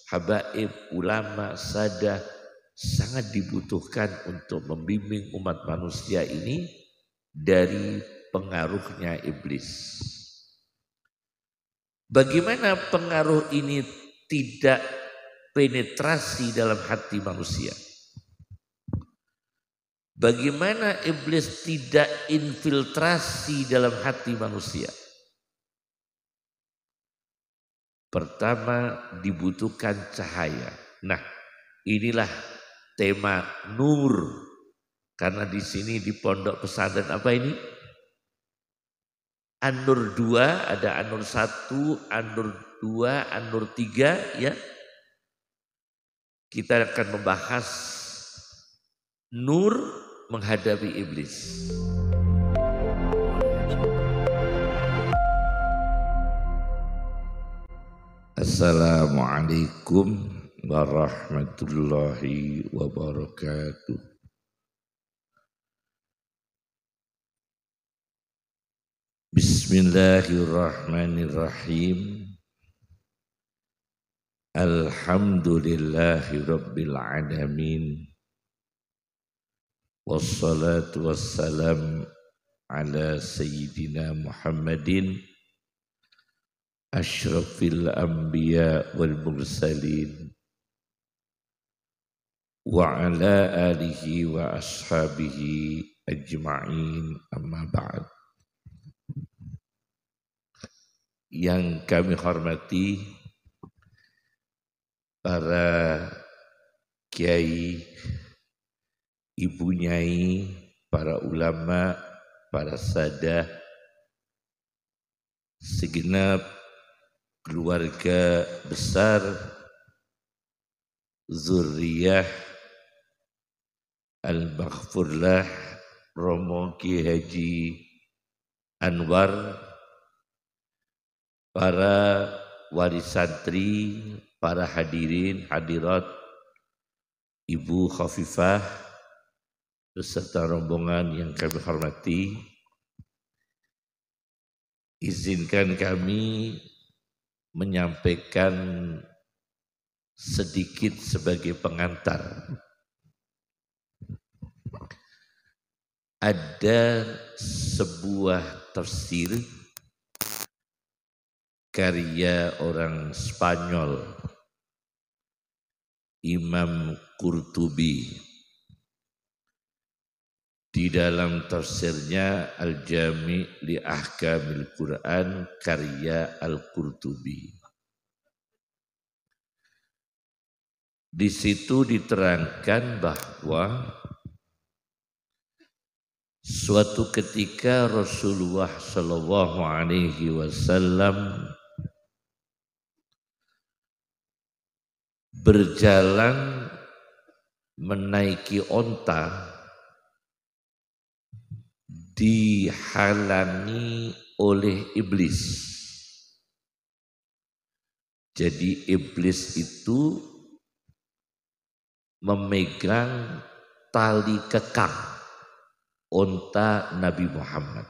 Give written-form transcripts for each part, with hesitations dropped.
habaib, ulama, sadah sangat dibutuhkan untuk membimbing umat manusia ini dari pengaruhnya iblis. Bagaimana pengaruh ini tidak penetrasi dalam hati manusia? Bagaimana iblis tidak infiltrasi dalam hati manusia? Pertama, dibutuhkan cahaya. Nah, inilah tema nur. Karena di sini di pondok pesantren apa ini? An-Nur 2, ada An-Nur 1, An-Nur 2, An-Nur 3 ya. Kita akan membahas nur menghadapi iblis. Assalamualaikum warahmatullahi wabarakatuh. Bismillahirrahmanirrahim. Alhamdulillahi rabbil alamin. Wassalatu wassalam ala sayyidina Muhammadin asyrafil anbiya wal mursalin wa ala alihi wa ashabihi ajma'in, amma ba'd. Yang kami hormati para kiai, ibu nyai, para ulama, para sadah, segenap keluarga besar zuriyah Al-Maghfurlah Romo Ki Haji Anwar, para wali santri, para hadirin hadirat, Ibu Khafifah beserta rombongan yang kami hormati, izinkan kami menyampaikan sedikit sebagai pengantar. Ada sebuah tafsir karya orang Spanyol, Imam Qurtubi. Di dalam tafsirnya Al-Jami' li Ahkamil Quran karya Al-Qurtubi. Di situ diterangkan bahwa suatu ketika Rasulullah Shallallahu Alaihi Wasallam berjalan menaiki onta, dihalangi oleh iblis. Jadi iblis itu memegang tali kekang onta Nabi Muhammad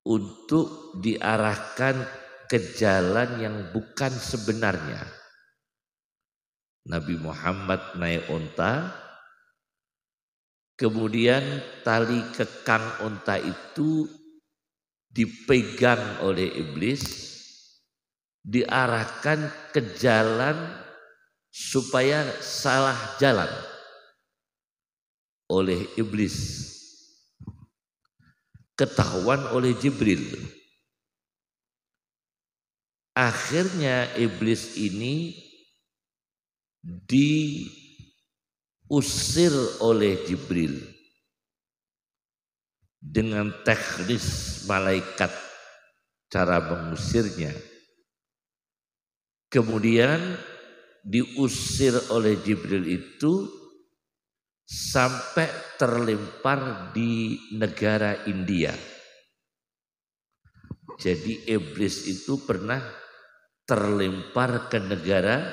untuk diarahkan ke jalan yang bukan sebenarnya. Nabi Muhammad naik onta, kemudian tali kekang onta itu dipegang oleh iblis, diarahkan ke jalan supaya salah jalan oleh iblis. Ketahuan oleh Jibril. Akhirnya iblis ini diusir oleh Jibril dengan teknis malaikat cara mengusirnya. Kemudian diusir oleh Jibril itu sampai terlempar di negara India. Jadi iblis itu pernah terlempar ke negara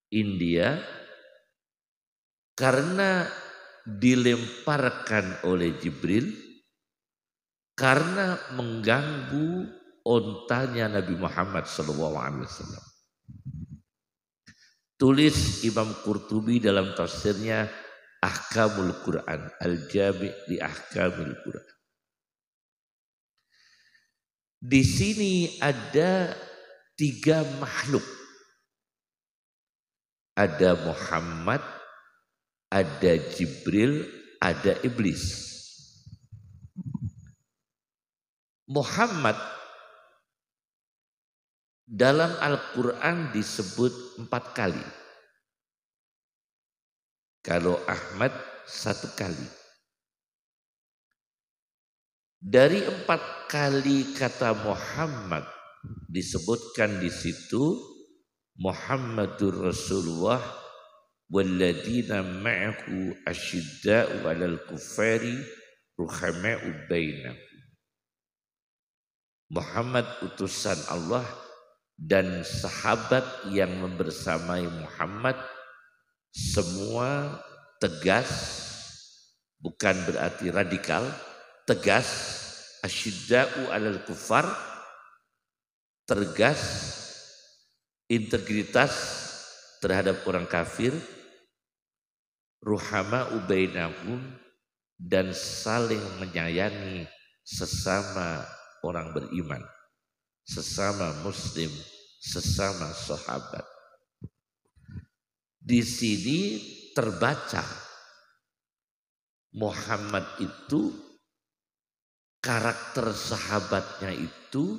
India karena dilemparkan oleh Jibril, karena mengganggu ontanya Nabi Muhammad SAW. Tulis Imam Qurtubi dalam tafsirnya Ahkamul Quran, Al-Jami' li Ahkamil Quran. Di sini ada 3 makhluk. Ada Muhammad, ada Jibril, ada iblis. Muhammad dalam Al-Quran disebut 4 kali. Kalau Ahmad 1 kali. Dari 4 kali kata Muhammad disebutkan di situ Muhammadur Rasulullah walladzina ma'ahu asyidda'u 'alal kuffari ruhama'u bainahum. Muhammad utusan Allah dan sahabat yang membersamai Muhammad semua tegas, bukan berarti radikal, tegas, asyidda'u 'alal kuffar, tegas, integritas terhadap orang kafir, ruhama'u bainahum, dan saling menyayangi sesama orang beriman, sesama muslim, sesama sahabat. Di sini terbaca Muhammad itu karakter sahabatnya itu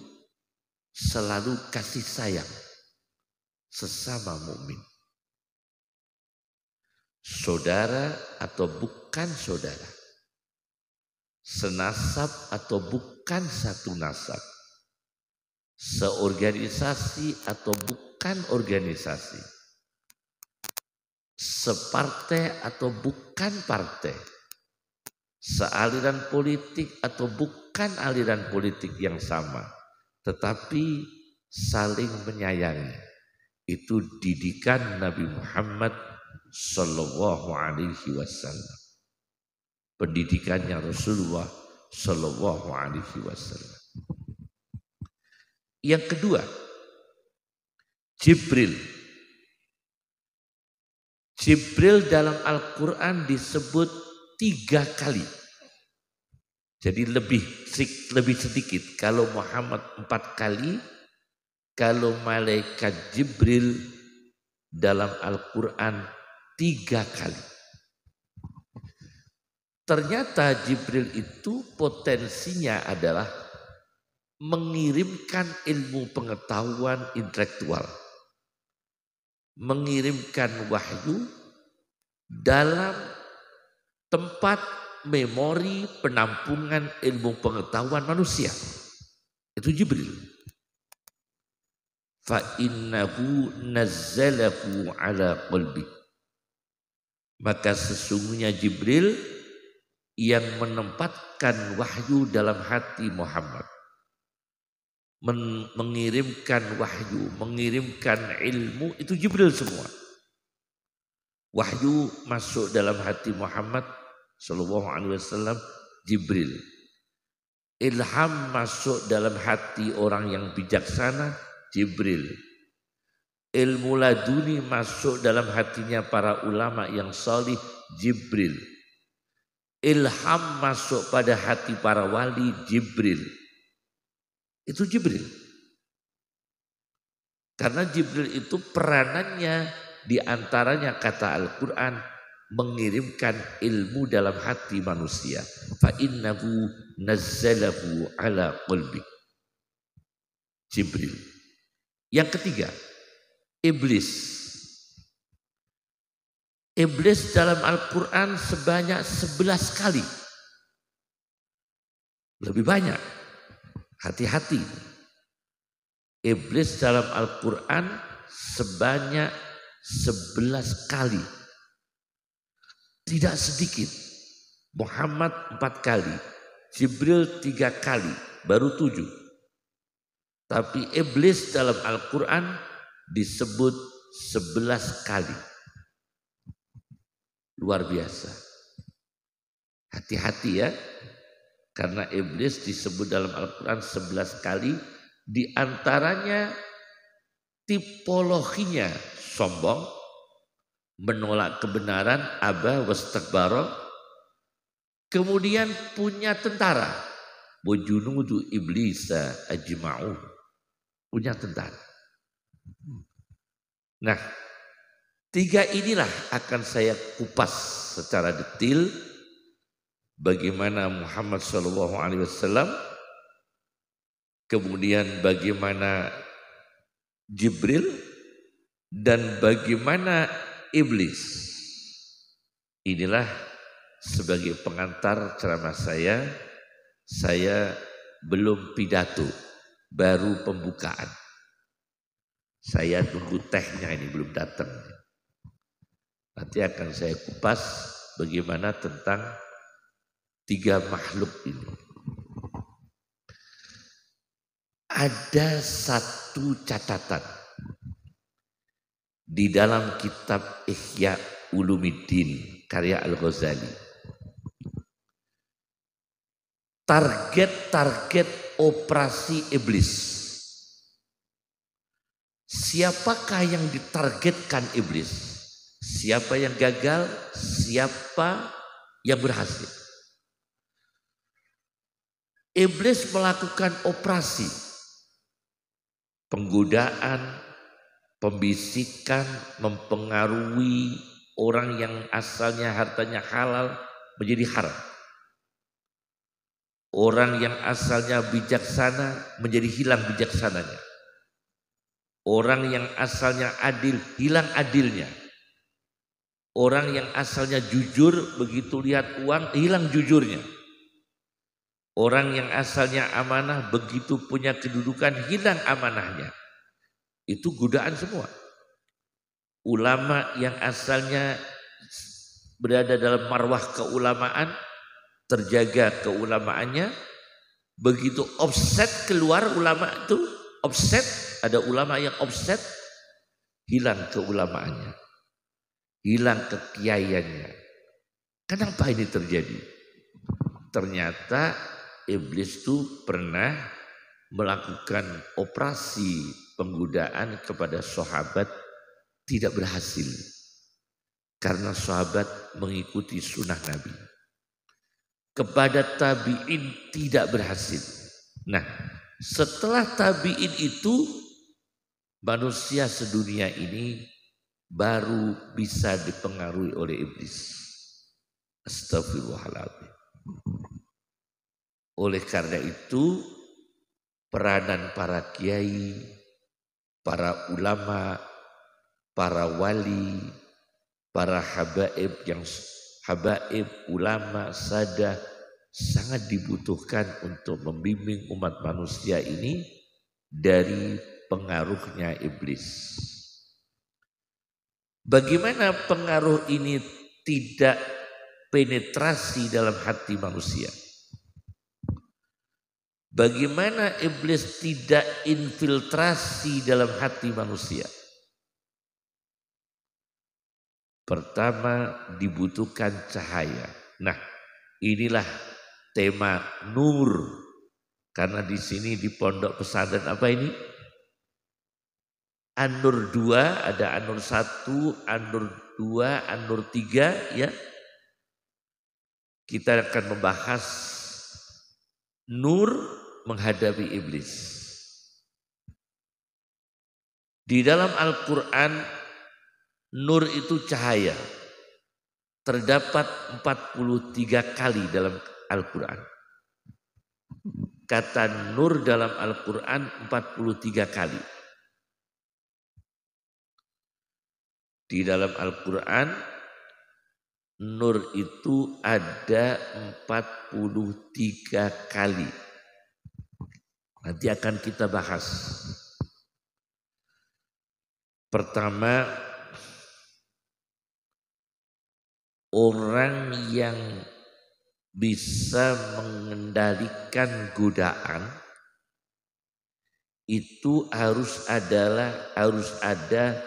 selalu kasih sayang sesama mukmin. Saudara atau bukan saudara, senasab atau bukan satu nasab, seorganisasi atau bukan organisasi, separtai atau bukan partai, sealiran politik atau bukan aliran politik yang sama, tetapi saling menyayangi. Itu didikan Nabi Muhammad Sallallahu Alaihi Wasallam, pendidikannya Rasulullah Sallallahu Alaihi Wasallam. Yang kedua, Jibril. Jibril dalam Al-Quran disebut 3 kali. Jadi lebih sedikit. Kalau Muhammad 4 kali, kalau malaikat Jibril dalam Al-Quran 3 kali. Ternyata Jibril itu potensinya adalah mengirimkan ilmu pengetahuan intelektual, mengirimkan wahyu dalam tempat memori penampungan ilmu pengetahuan manusia. Itu Jibril. Fa innahu nazzalahu ala qalbi. Maka sesungguhnya Jibril yang menempatkan wahyu dalam hati Muhammad, mengirimkan wahyu, mengirimkan ilmu, itu Jibril semua. Wahyu masuk dalam hati Muhammad Sallallahu Alaihi Wasallam, Jibril. Ilham masuk dalam hati orang yang bijaksana, Jibril. Ilmu laduni masuk dalam hatinya para ulama yang salih, Jibril. Ilham masuk pada hati para wali, Jibril. Itu Jibril. Karena Jibril itu peranannya diantaranya kata Al-Quran mengirimkan ilmu dalam hati manusia. Fa innahu nazzalahu ala qalbi. Jibril. Yang ketiga, iblis. Iblis dalam Al-Quran sebanyak 11 kali. Lebih banyak. Hati-hati. Iblis dalam Al-Quran sebanyak 11 kali. Tidak sedikit. Muhammad 4 kali. Jibril 3 kali. Baru 7. Tapi iblis dalam Al-Quran disebut 11 kali. Luar biasa. Hati-hati ya. Karena iblis disebut dalam Al-Quran 11 kali. Di antaranya tipologinya sombong, menolak kebenaran, aba wastakbara, kemudian punya tentara, wajunudu iblisa ajma'u, punya tentara. Nah, tiga inilah akan saya kupas secara detail bagaimana Muhammad SAW, kemudian bagaimana Jibril, dan bagaimana iblis. Inilah sebagai pengantar ceramah saya belum pidato, baru pembukaan. Saya tunggu tehnya ini belum datang. Nanti akan saya kupas bagaimana tentang tiga makhluk ini. Ada satu catatan di dalam kitab Ihya Ulumuddin karya Al-Ghazali. Target-target operasi iblis. Siapakah yang ditargetkan iblis? Siapa yang gagal? Siapa yang berhasil? Iblis melakukan operasi penggodaan, pembisikan, mempengaruhi orang yang asalnya hartanya halal menjadi haram. Orang yang asalnya bijaksana menjadi hilang bijaksananya. Orang yang asalnya adil hilang adilnya. Orang yang asalnya jujur begitu lihat uang hilang jujurnya. Orang yang asalnya amanah begitu punya kedudukan hilang amanahnya. Itu godaan semua. Ulama yang asalnya berada dalam marwah keulamaan, terjaga keulamaannya, begitu offset keluar ulama itu, offset, ada ulama yang offset, hilang keulamaannya, hilang kekiaiannya. Kenapa ini terjadi? Ternyata iblis itu pernah melakukan operasi penggodaan kepada sahabat, tidak berhasil. Karena sahabat mengikuti sunnah Nabi. Kepada tabi'in tidak berhasil. Nah, setelah tabi'in itu, manusia sedunia ini baru bisa dipengaruhi oleh iblis. Astagfirullahaladzim. Oleh karena itu, peranan para kiai, para ulama, para wali, para habaib ulama, sadah sangat dibutuhkan untuk membimbing umat manusia ini dari pengaruhnya iblis. Bagaimana pengaruh ini tidak penetrasi dalam hati manusia? Bagaimana iblis tidak infiltrasi dalam hati manusia? Pertama, dibutuhkan cahaya. Nah, inilah tema nur. Karena di sini di pondok pesantren apa ini? An-Nur 2, ada An-Nur 1, An-Nur 2, An-Nur 3 ya. Kita akan membahas nur menghadapi iblis. Di dalam Al-Quran, nur itu cahaya. Terdapat 43 kali dalam Al-Quran. Kata nur dalam Al-Quran 43 kali. Di dalam Al-Quran, nur itu ada 43 kali. Nanti akan kita bahas. Pertama, orang yang bisa mengendalikan godaan itu harus ada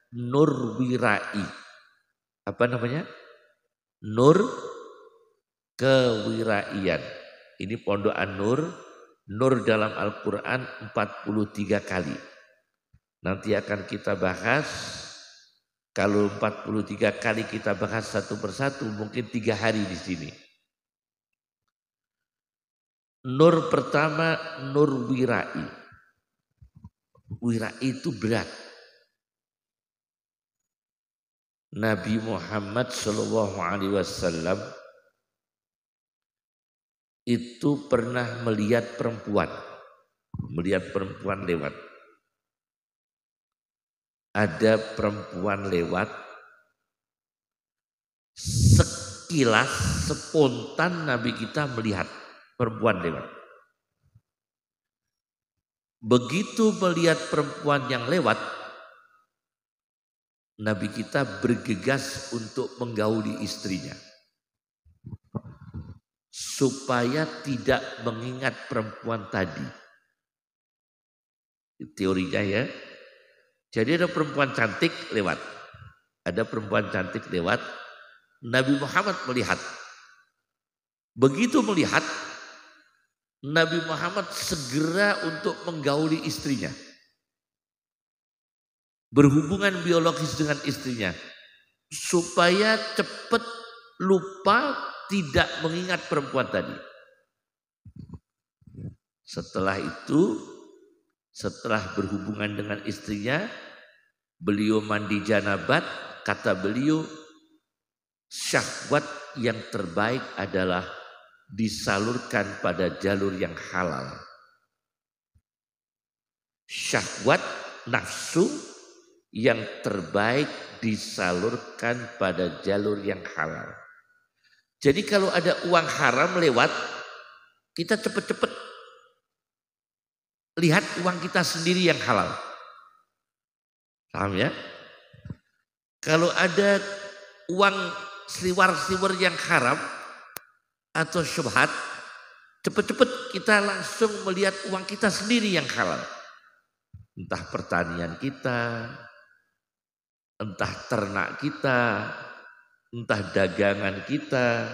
nur wirai. Apa namanya? Nur kewiraian. Ini pondok An-Nur Nur dalam Al-Quran 43 kali. Nanti akan kita bahas. Kalau 43 kali kita bahas satu persatu, mungkin 3 hari di sini. Nur pertama, nur wirai. Wirai itu berat. Nabi Muhammad SAW itu pernah melihat perempuan lewat. Ada perempuan lewat, sekilas spontan Nabi kita melihat perempuan lewat. Begitu melihat perempuan yang lewat, Nabi kita bergegas untuk menggauli istrinya supaya tidak mengingat perempuan tadi. Teorinya ya. Jadi ada perempuan cantik lewat. Ada perempuan cantik lewat. Nabi Muhammad melihat. Begitu melihat, Nabi Muhammad segera untuk menggauli istrinya. Berhubungan biologis dengan istrinya. Supaya cepat lupa tidak mengingat perempuan tadi. Setelah itu, setelah berhubungan dengan istrinya, beliau mandi janabat, kata beliau, syahwat yang terbaik adalah disalurkan pada jalur yang halal. Syahwat nafsu yang terbaik disalurkan pada jalur yang halal. Jadi kalau ada uang haram lewat, kita cepat-cepat lihat uang kita sendiri yang halal. Paham ya? Kalau ada uang sliwar-sliwar yang haram atau syubhat, cepat-cepat kita langsung melihat uang kita sendiri yang halal. Entah pertanian kita, entah ternak kita, entah dagangan kita,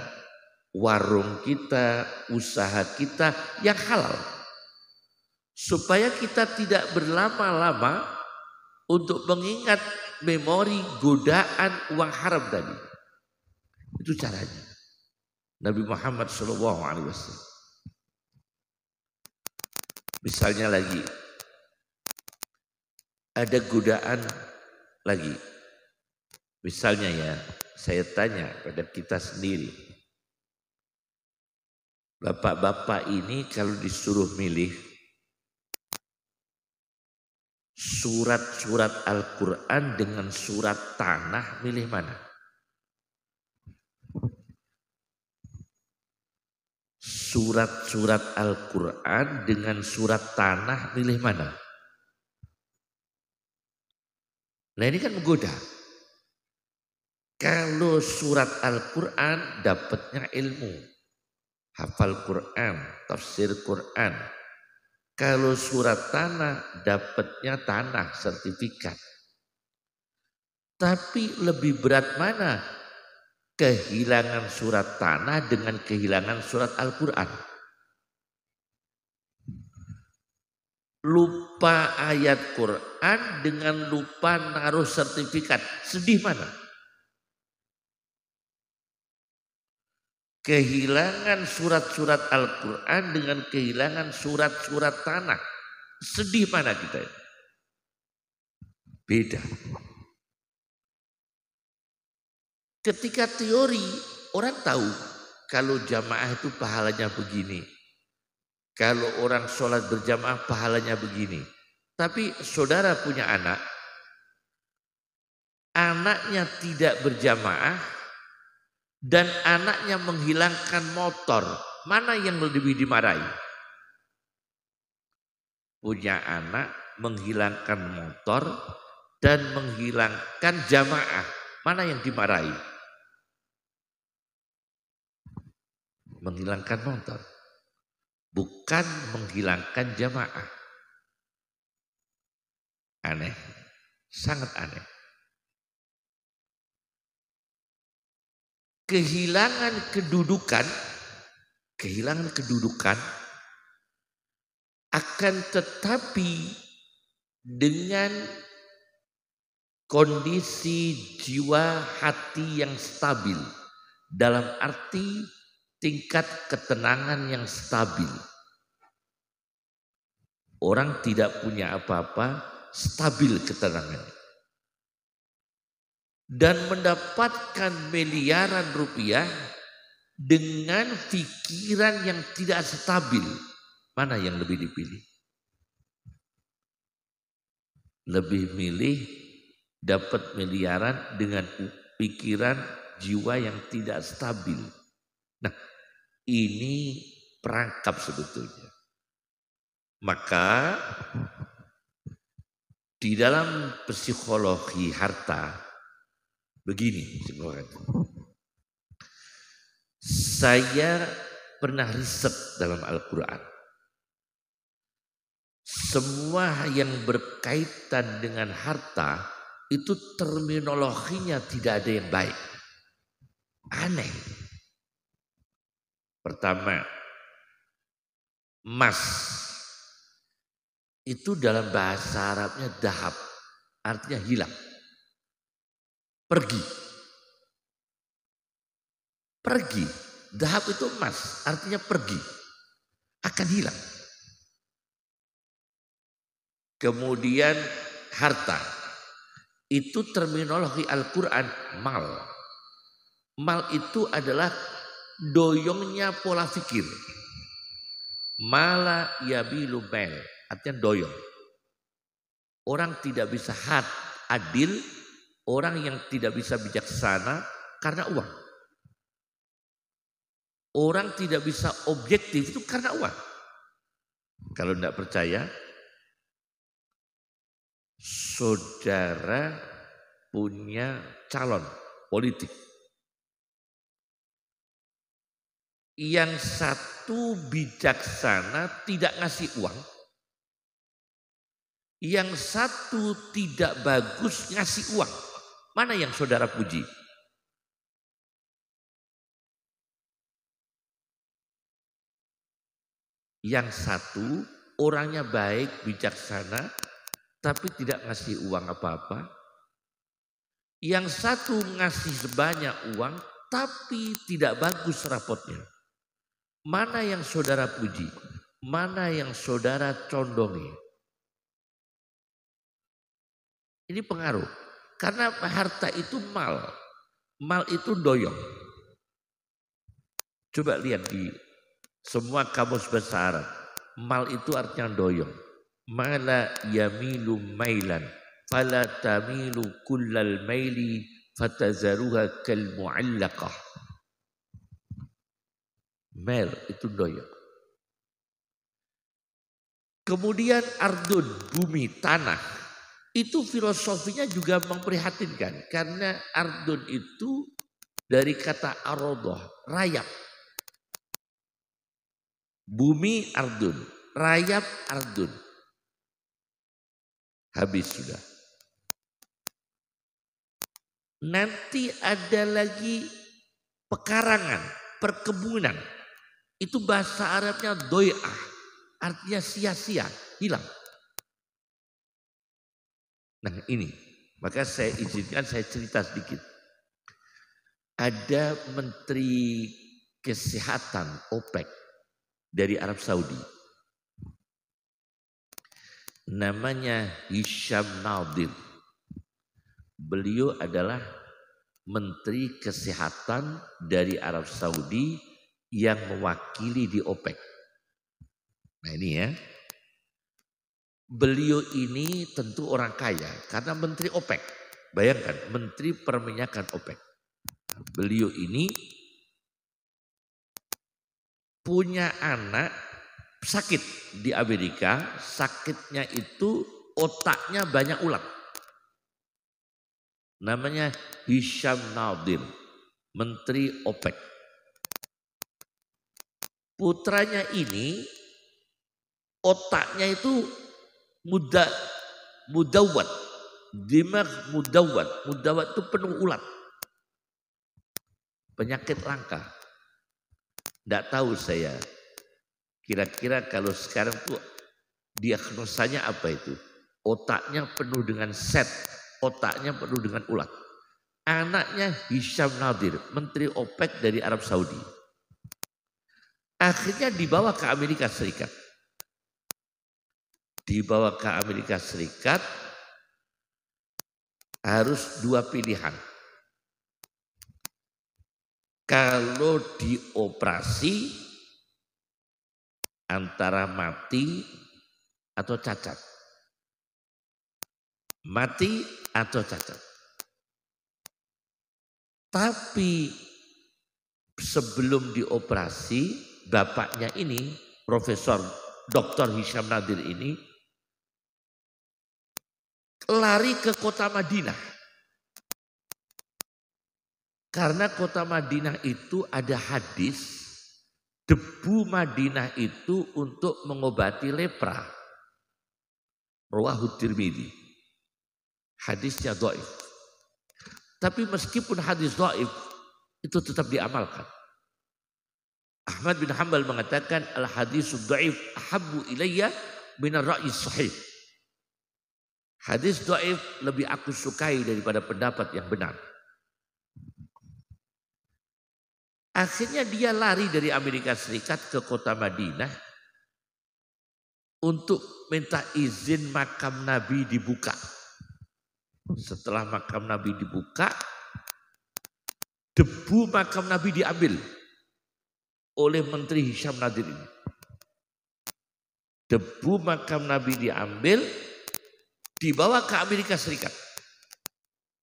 warung kita, usaha kita yang halal. Supaya kita tidak berlama-lama untuk mengingat memori godaan uang haram tadi. Itu caranya. Nabi Muhammad SAW. Misalnya lagi, ada godaan lagi. Misalnya ya, saya tanya pada kita sendiri. Bapak-bapak ini kalau disuruh milih surat-surat Al-Quran dengan surat tanah, milih mana? Surat-surat Al-Quran dengan surat tanah, milih mana? Nah ini kan menggoda. Kalau surat Al-Quran dapatnya ilmu, hafal Quran, tafsir Quran. Kalau surat tanah dapatnya tanah, sertifikat. Tapi lebih berat mana? Kehilangan surat tanah dengan kehilangan surat Al-Quran. Lupa ayat Quran dengan lupa naruh sertifikat. Sedih mana? Kehilangan surat-surat Al-Quran dengan kehilangan surat-surat tanah. Sedih mana kita? Beda. Ketika teori, orang tahu kalau jamaah itu pahalanya begini. Kalau orang sholat berjamaah pahalanya begini. Tapi saudara punya anak, anaknya tidak berjamaah, dan anaknya menghilangkan motor, mana yang lebih dimarahi? Punya anak menghilangkan motor dan menghilangkan jamaah, mana yang dimarahi? Menghilangkan motor, bukan menghilangkan jamaah. Aneh, sangat aneh. Kehilangan kedudukan Akan tetapi dengan kondisi jiwa hati yang stabil, dalam arti tingkat ketenangan yang stabil. Orang tidak punya apa-apa, stabil ketenangannya. Dan mendapatkan miliaran rupiah dengan pikiran yang tidak stabil. Mana yang lebih dipilih? Lebih milih dapat miliaran dengan pikiran jiwa yang tidak stabil. Nah, ini perangkap sebetulnya. Maka di dalam psikologi harta begini, saya pernah riset dalam Al-Quran. Semua yang berkaitan dengan harta itu terminologinya tidak ada yang baik. Aneh. Pertama, emas. Itu dalam bahasa Arabnya dahab. Artinya hilang. Pergi. Pergi. Dahab itu emas. Artinya pergi. Akan hilang. Kemudian harta. Itu terminologi Al-Quran mal. Mal itu adalah doyongnya pola fikir. Mala yabilu mal. Artinya doyong. Orang tidak bisa adil. Orang yang tidak bisa bijaksana karena uang. Orang tidak bisa objektif itu karena uang. Kalau tidak percaya, saudara punya calon politik. Yang satu bijaksana tidak ngasih uang. Yang satu tidak bagus ngasih uang. Mana yang saudara puji? Yang satu orangnya baik, bijaksana, tapi tidak ngasih uang apa-apa. Yang satu ngasih sebanyak uang, tapi tidak bagus rapotnya. Mana yang saudara puji? Mana yang saudara condongi? Ini pengaruh. Karena harta itu mal. Mal itu doyong. Coba lihat di semua kamus bahasa Arab. Mal itu artinya doyong. Mala yamilu mailan. Fala tamilu kullal maili fatazaruha kal mu'allaqah. Mel itu doyong. Kemudian ardun, bumi, tanah. Itu filosofinya juga memprihatinkan. Karena ardun itu dari kata arodoh, rayap. Bumi ardun, rayap ardun. Habis sudah. Nanti ada lagi pekarangan, perkebunan. Itu bahasa Arabnya doy'ah. Artinya sia-sia, hilang. Nah ini, maka saya izinkan saya cerita sedikit. Ada Menteri Kesehatan OPEC dari Arab Saudi. Namanya Hisham Nadir. Beliau adalah Menteri Kesehatan dari Arab Saudi yang mewakili di OPEC. Nah ini ya. Beliau ini tentu orang kaya karena Menteri OPEC. Bayangkan Menteri Perminyakan OPEC. Beliau ini punya anak sakit di Amerika. Sakitnya itu otaknya banyak ulat. Namanya Hisham Nadir, Menteri OPEC. Putranya ini otaknya itu mudawat, dimag mudawat itu penuh ulat, penyakit langka. Tidak tahu saya, kira-kira kalau sekarang tuh Diagnosanya apa itu? Otaknya penuh dengan set, otaknya penuh dengan ulat. Anaknya Hisham Nadir, Menteri OPEC dari Arab Saudi. Akhirnya dibawa ke Amerika Serikat. Dibawa ke Amerika Serikat harus dua pilihan. Kalau dioperasi antara mati atau cacat. Mati atau cacat. Tapi sebelum dioperasi, bapaknya ini, Profesor Dr. Hisham Nadir ini, lari ke kota Madinah. Karena kota Madinah itu ada hadis, debu Madinah itu untuk mengobati lepra. Rawahu Tirmidzi. Hadisnya dhaif. Tapi meskipun hadis dhaif, itu tetap diamalkan. Ahmad bin Hanbal mengatakan al-hadisu dhaif ahabbu ilayya minar ra'yi sahih. Hadis dhaif lebih aku sukai daripada pendapat yang benar. Akhirnya dia lari dari Amerika Serikat ke kota Madinah untuk minta izin makam Nabi dibuka. Setelah makam Nabi dibuka, debu makam Nabi diambil oleh Menteri Hisham Nadir ini. Debu makam Nabi diambil, dibawa ke Amerika Serikat.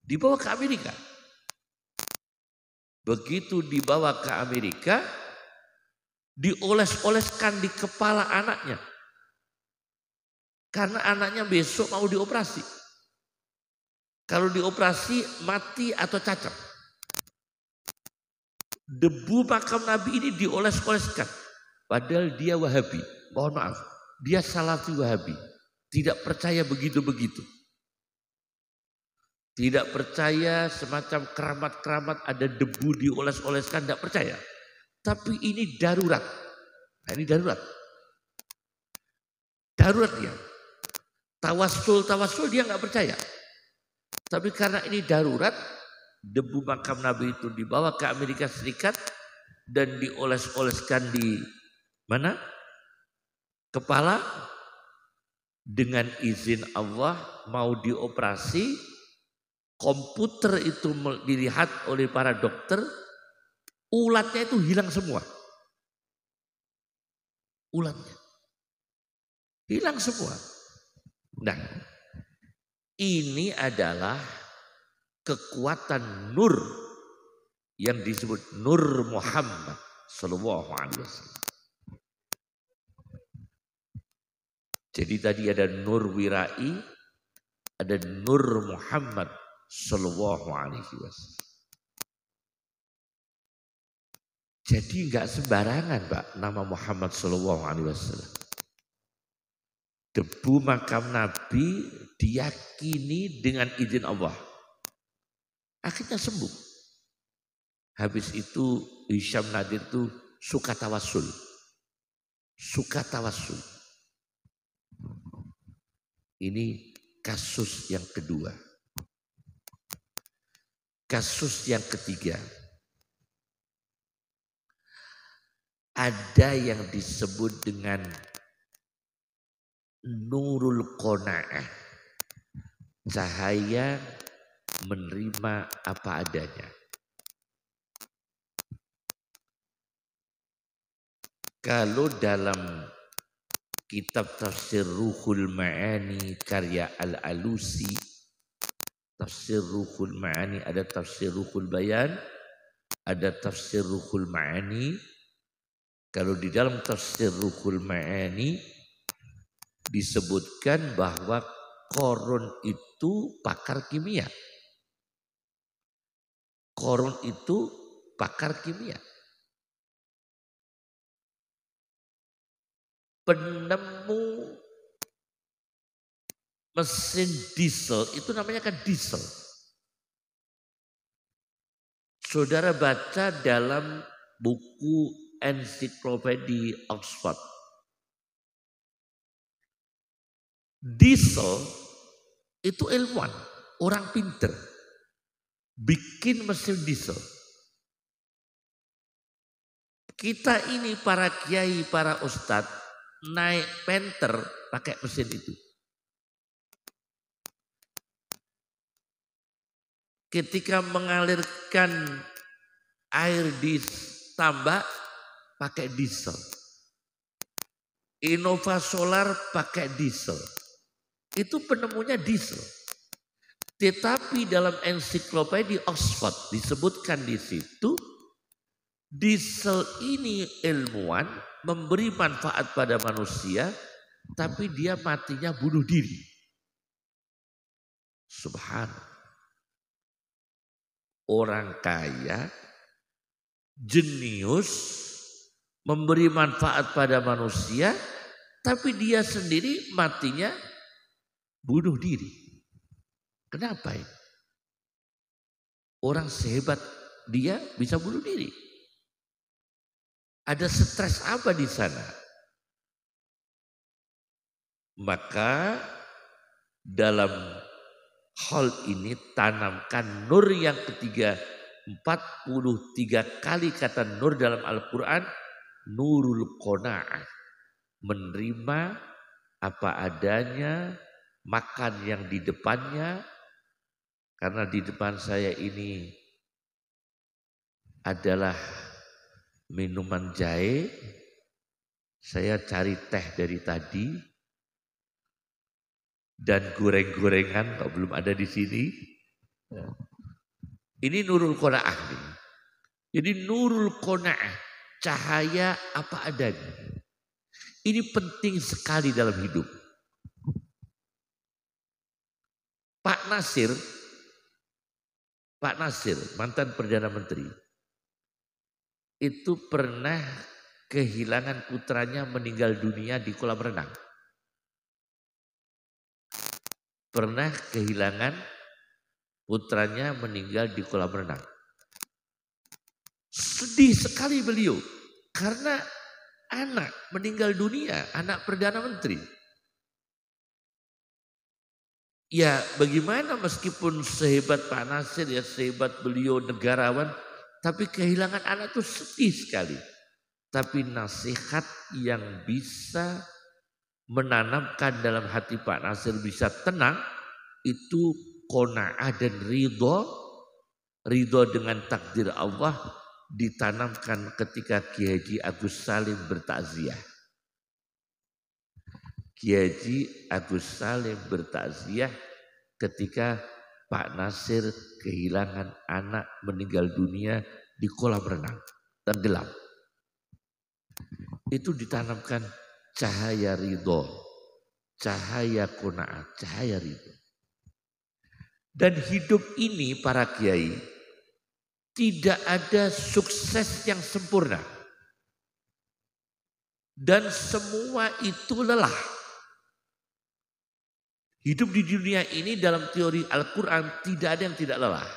Dibawa ke Amerika. Begitu dibawa ke Amerika, dioles-oleskan di kepala anaknya. Karena anaknya besok mau dioperasi. Kalau dioperasi mati atau cacat. Debu makam Nabi ini dioles-oleskan. Padahal dia Wahabi. Mohon maaf, dia Salafi Wahabi. Tidak percaya begitu-begitu. Tidak percaya semacam keramat-keramat ada debu dioles-oleskan, tidak percaya. Tapi ini darurat. Nah, ini darurat. Darurat dia. Tawassul dia nggak percaya. Tapi karena ini darurat, debu makam Nabi itu dibawa ke Amerika Serikat dan dioles-oleskan di mana? Kepala. Dengan izin Allah mau dioperasi. Komputer itu dilihat oleh para dokter, ulatnya itu hilang semua. Ulatnya hilang semua. Nah, ini adalah kekuatan nur yang disebut Nur Muhammad sallallahu alaihi wasallam. Jadi tadi ada Nur Wirai, ada Nur Muhammad sallallahu alaihi wasallam. Jadi enggak sembarangan, Pak, nama Muhammad sallallahu alaihi wasallam. Debu makam Nabi diyakini dengan izin Allah. Akhirnya sembuh. Habis itu Hisham Nadir itu suka tawassul. Suka tawassul. Ini kasus yang kedua. Kasus yang ketiga, ada yang disebut dengan nurul qanaah, cahaya menerima apa adanya. Kalau dalam kitab tafsir Ruhul Ma'ani karya Al-Alusi, tafsir Ruhul Ma'ani, ada tafsir Ruhul Bayan, ada tafsir Ruhul Ma'ani. Kalau di dalam tafsir Ruhul Ma'ani disebutkan bahwa Qarun itu pakar kimia. Qarun itu pakar kimia. Penemu mesin diesel itu namanya kan diesel. Saudara baca dalam buku ensiklopedia Oxford. Diesel itu ilmuwan, orang pinter, bikin mesin diesel. Kita ini para kiai, para ustadz naik penter pakai mesin itu. Ketika mengalirkan air di tambak pakai diesel. Innova Solar pakai diesel. Itu penemunya diesel. Tetapi dalam ensiklopedi Oxford disebutkan di situ, diesel ini ilmuwan memberi manfaat pada manusia, tapi dia matinya bunuh diri. Subhanallah. Orang kaya, jenius, memberi manfaat pada manusia, tapi dia sendiri matinya bunuh diri. Kenapa ini? Orang sehebat dia bisa bunuh diri. Ada stres apa di sana? Maka dalam hal ini tanamkan nur yang ketiga. 43 kali kata nur dalam Al-Quran. Nurul qanaah. Menerima apa adanya. Makan yang di depannya. Karena di depan saya ini adalah minuman jahe. Saya cari teh dari tadi. Dan goreng-gorengan kok belum ada di sini. Ini nurul qanaah. Jadi nurul qanaah, cahaya apa adanya. Ini penting sekali dalam hidup. Pak Nasir, mantan Perdana Menteri, itu pernah kehilangan putranya meninggal dunia di kolam renang. Pernah kehilangan putranya meninggal di kolam renang. Sedih sekali beliau karena anak meninggal dunia, anak Perdana Menteri. Ya bagaimana meskipun sehebat Pak Nasir, ya sehebat beliau negarawan, tapi kehilangan anak itu sedih sekali. Tapi nasihat yang bisa menanamkan dalam hati Pak Nasir bisa tenang, itu qanaah dan ridho dengan takdir Allah ditanamkan ketika Kiai Haji Agus Salim bertakziah. Kiai Haji Agus Salim bertakziah ketika Pak Nasir kehilangan anak meninggal dunia di kolam renang, tenggelam. Itu ditanamkan cahaya ridho, cahaya qanaah, cahaya ridho. Dan hidup ini para kiai tidak ada sukses yang sempurna. Dan semua itu lelah. Hidup di dunia ini dalam teori Al-Quran tidak ada yang tidak lelah.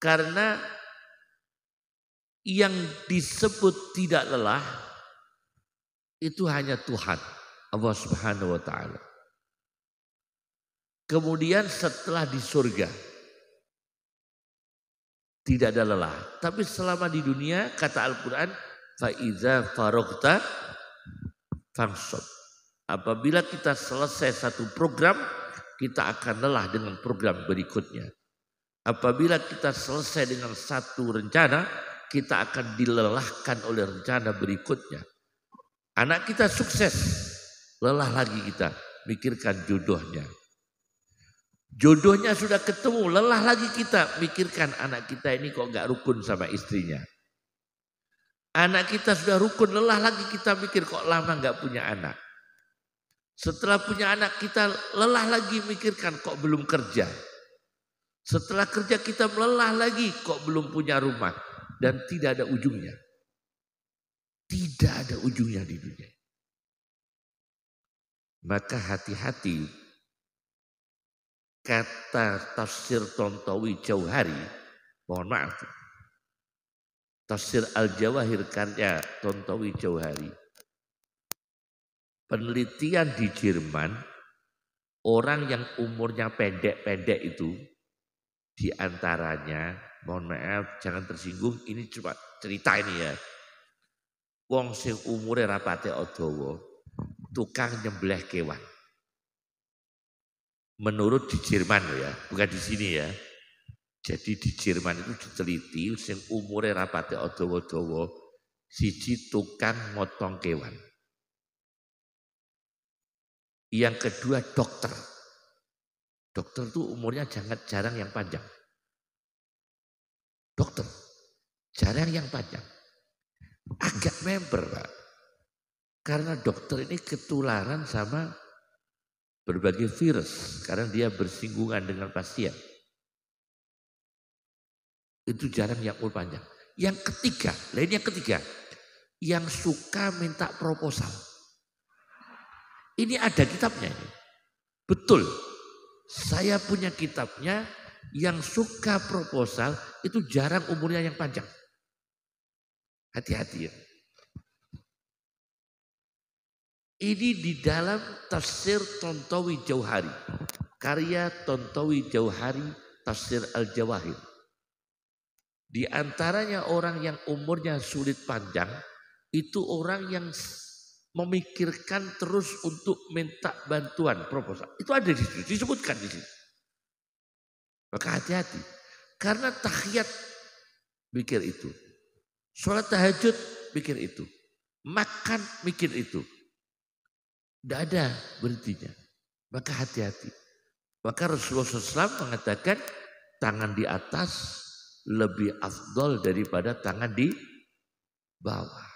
Karena yang disebut tidak lelah itu hanya Tuhan, Allah Subhanahu wa Ta'ala. Kemudian setelah di surga tidak ada lelah. Tapi selama di dunia kata Al-Quran, faiza farogta fansab. Apabila kita selesai satu program, kita akan lelah dengan program berikutnya. Apabila kita selesai dengan satu rencana, kita akan dilelahkan oleh rencana berikutnya. Anak kita sukses, lelah lagi kita mikirkan jodohnya. Jodohnya sudah ketemu, lelah lagi kita mikirkan anak kita ini kok gak rukun sama istrinya. Anak kita sudah rukun, lelah lagi kita mikir kok lama gak punya anak. Setelah punya anak kita lelah lagi mikirkan kok belum kerja. Setelah kerja kita lelah lagi kok belum punya rumah. Dan tidak ada ujungnya. Tidak ada ujungnya di dunia. Maka hati-hati. Kata tafsir Tontowi Jauhari, mohon maaf, tafsir Al-Jawahir karya Tontowi Jauhari. Penelitian di Jerman Orang yang umurnya pendek-pendek itu diantaranya, mohon maaf jangan tersinggung, ini cuma cerita ini ya. Wong sing umure rapate dawa, tukang nyembelih kewan. Menurut di Jerman ya, bukan di sini ya. Jadi di Jerman itu diteliti sing umure rapate dawa-dawa siji tukang motong kewan. Yang kedua dokter. Dokter itu umurnya jarang yang panjang. Dokter, jarang yang panjang. Agak member Pak. Karena dokter ini ketularan sama berbagai virus. Karena dia bersinggungan dengan pasien. Itu jarang yang umur panjang. Yang ketiga, yang suka minta proposal. Ini ada kitabnya ini. Betul. Saya punya kitabnya, yang suka proposal itu jarang umurnya yang panjang. Hati-hati ya. Ini di dalam tafsir Tontowi Jauhari. Karya Tontowi Jauhari, tafsir Al-Jawahir. Di antaranya orang yang umurnya sulit panjang, itu orang yang memikirkan terus untuk minta bantuan proposal. Itu ada di situ, disebutkan di situ. Maka hati-hati. Karena tahiyat mikir itu. Sholat tahajud mikir itu. Makan mikir itu. Tidak ada berhentinya. Maka hati-hati. Maka Rasulullah SAW mengatakan tangan di atas lebih afdol daripada tangan di bawah.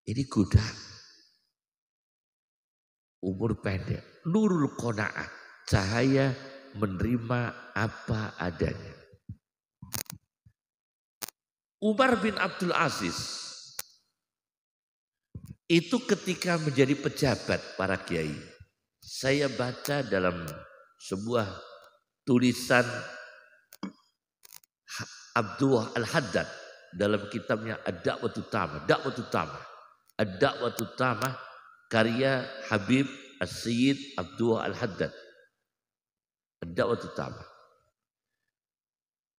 Ini kuda. Umur pendek. Nurul qanaah. Cahaya menerima apa adanya. Umar bin Abdul Aziz. Itu ketika menjadi pejabat para kiai. Saya baca dalam sebuah tulisan Abdullah Al-Haddad. Dalam kitabnya Ad-Da'watut Tamah. Ad-Da'watut Tamah karya Habib As-Sayyid Abdullah Al-Haddad. Ad-Da'watut Tamah.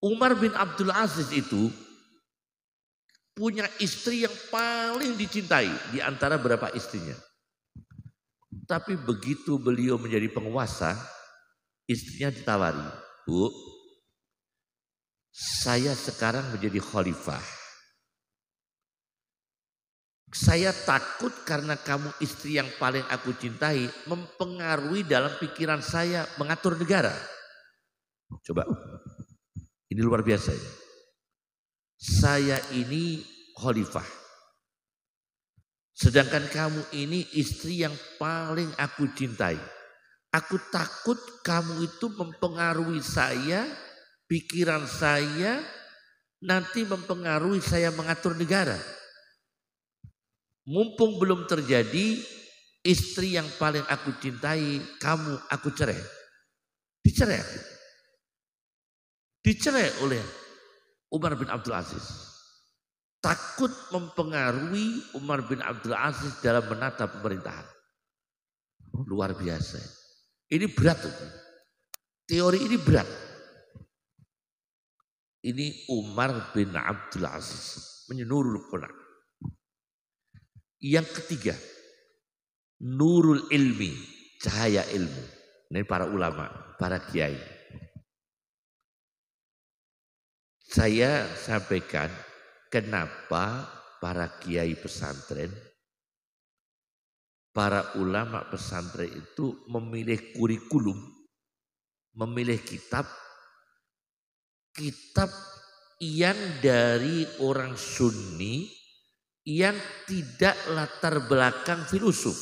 Umar bin Abdul Aziz itu punya istri yang paling dicintai di antara beberapa istrinya. Tapi begitu beliau menjadi penguasa, istrinya ditawari, "Bu, saya sekarang menjadi khalifah. Saya takut karena kamu istri yang paling aku cintai mempengaruhi dalam pikiran saya mengatur negara." Coba, ini luar biasa ya. Saya ini khalifah. Sedangkan kamu ini istri yang paling aku cintai. Aku takut kamu itu mempengaruhi saya, pikiran saya, nanti mempengaruhi saya mengatur negara. Mumpung belum terjadi, istri yang paling aku cintai, kamu aku cerai. Dicerai oleh Umar bin Abdul Aziz. Takut mempengaruhi Umar bin Abdul Aziz dalam menata pemerintahan. Luar biasa. Ini berat. Teori ini berat. Ini Umar bin Abdul Aziz. Menurul Quran. Yang ketiga. Nurul ilmi. Cahaya ilmu. Ini para ulama, para kiai. Saya sampaikan kenapa para kiai pesantren, para ulama pesantren itu memilih kurikulum, memilih kitab yang dari orang Sunni yang tidak latar belakang filosof.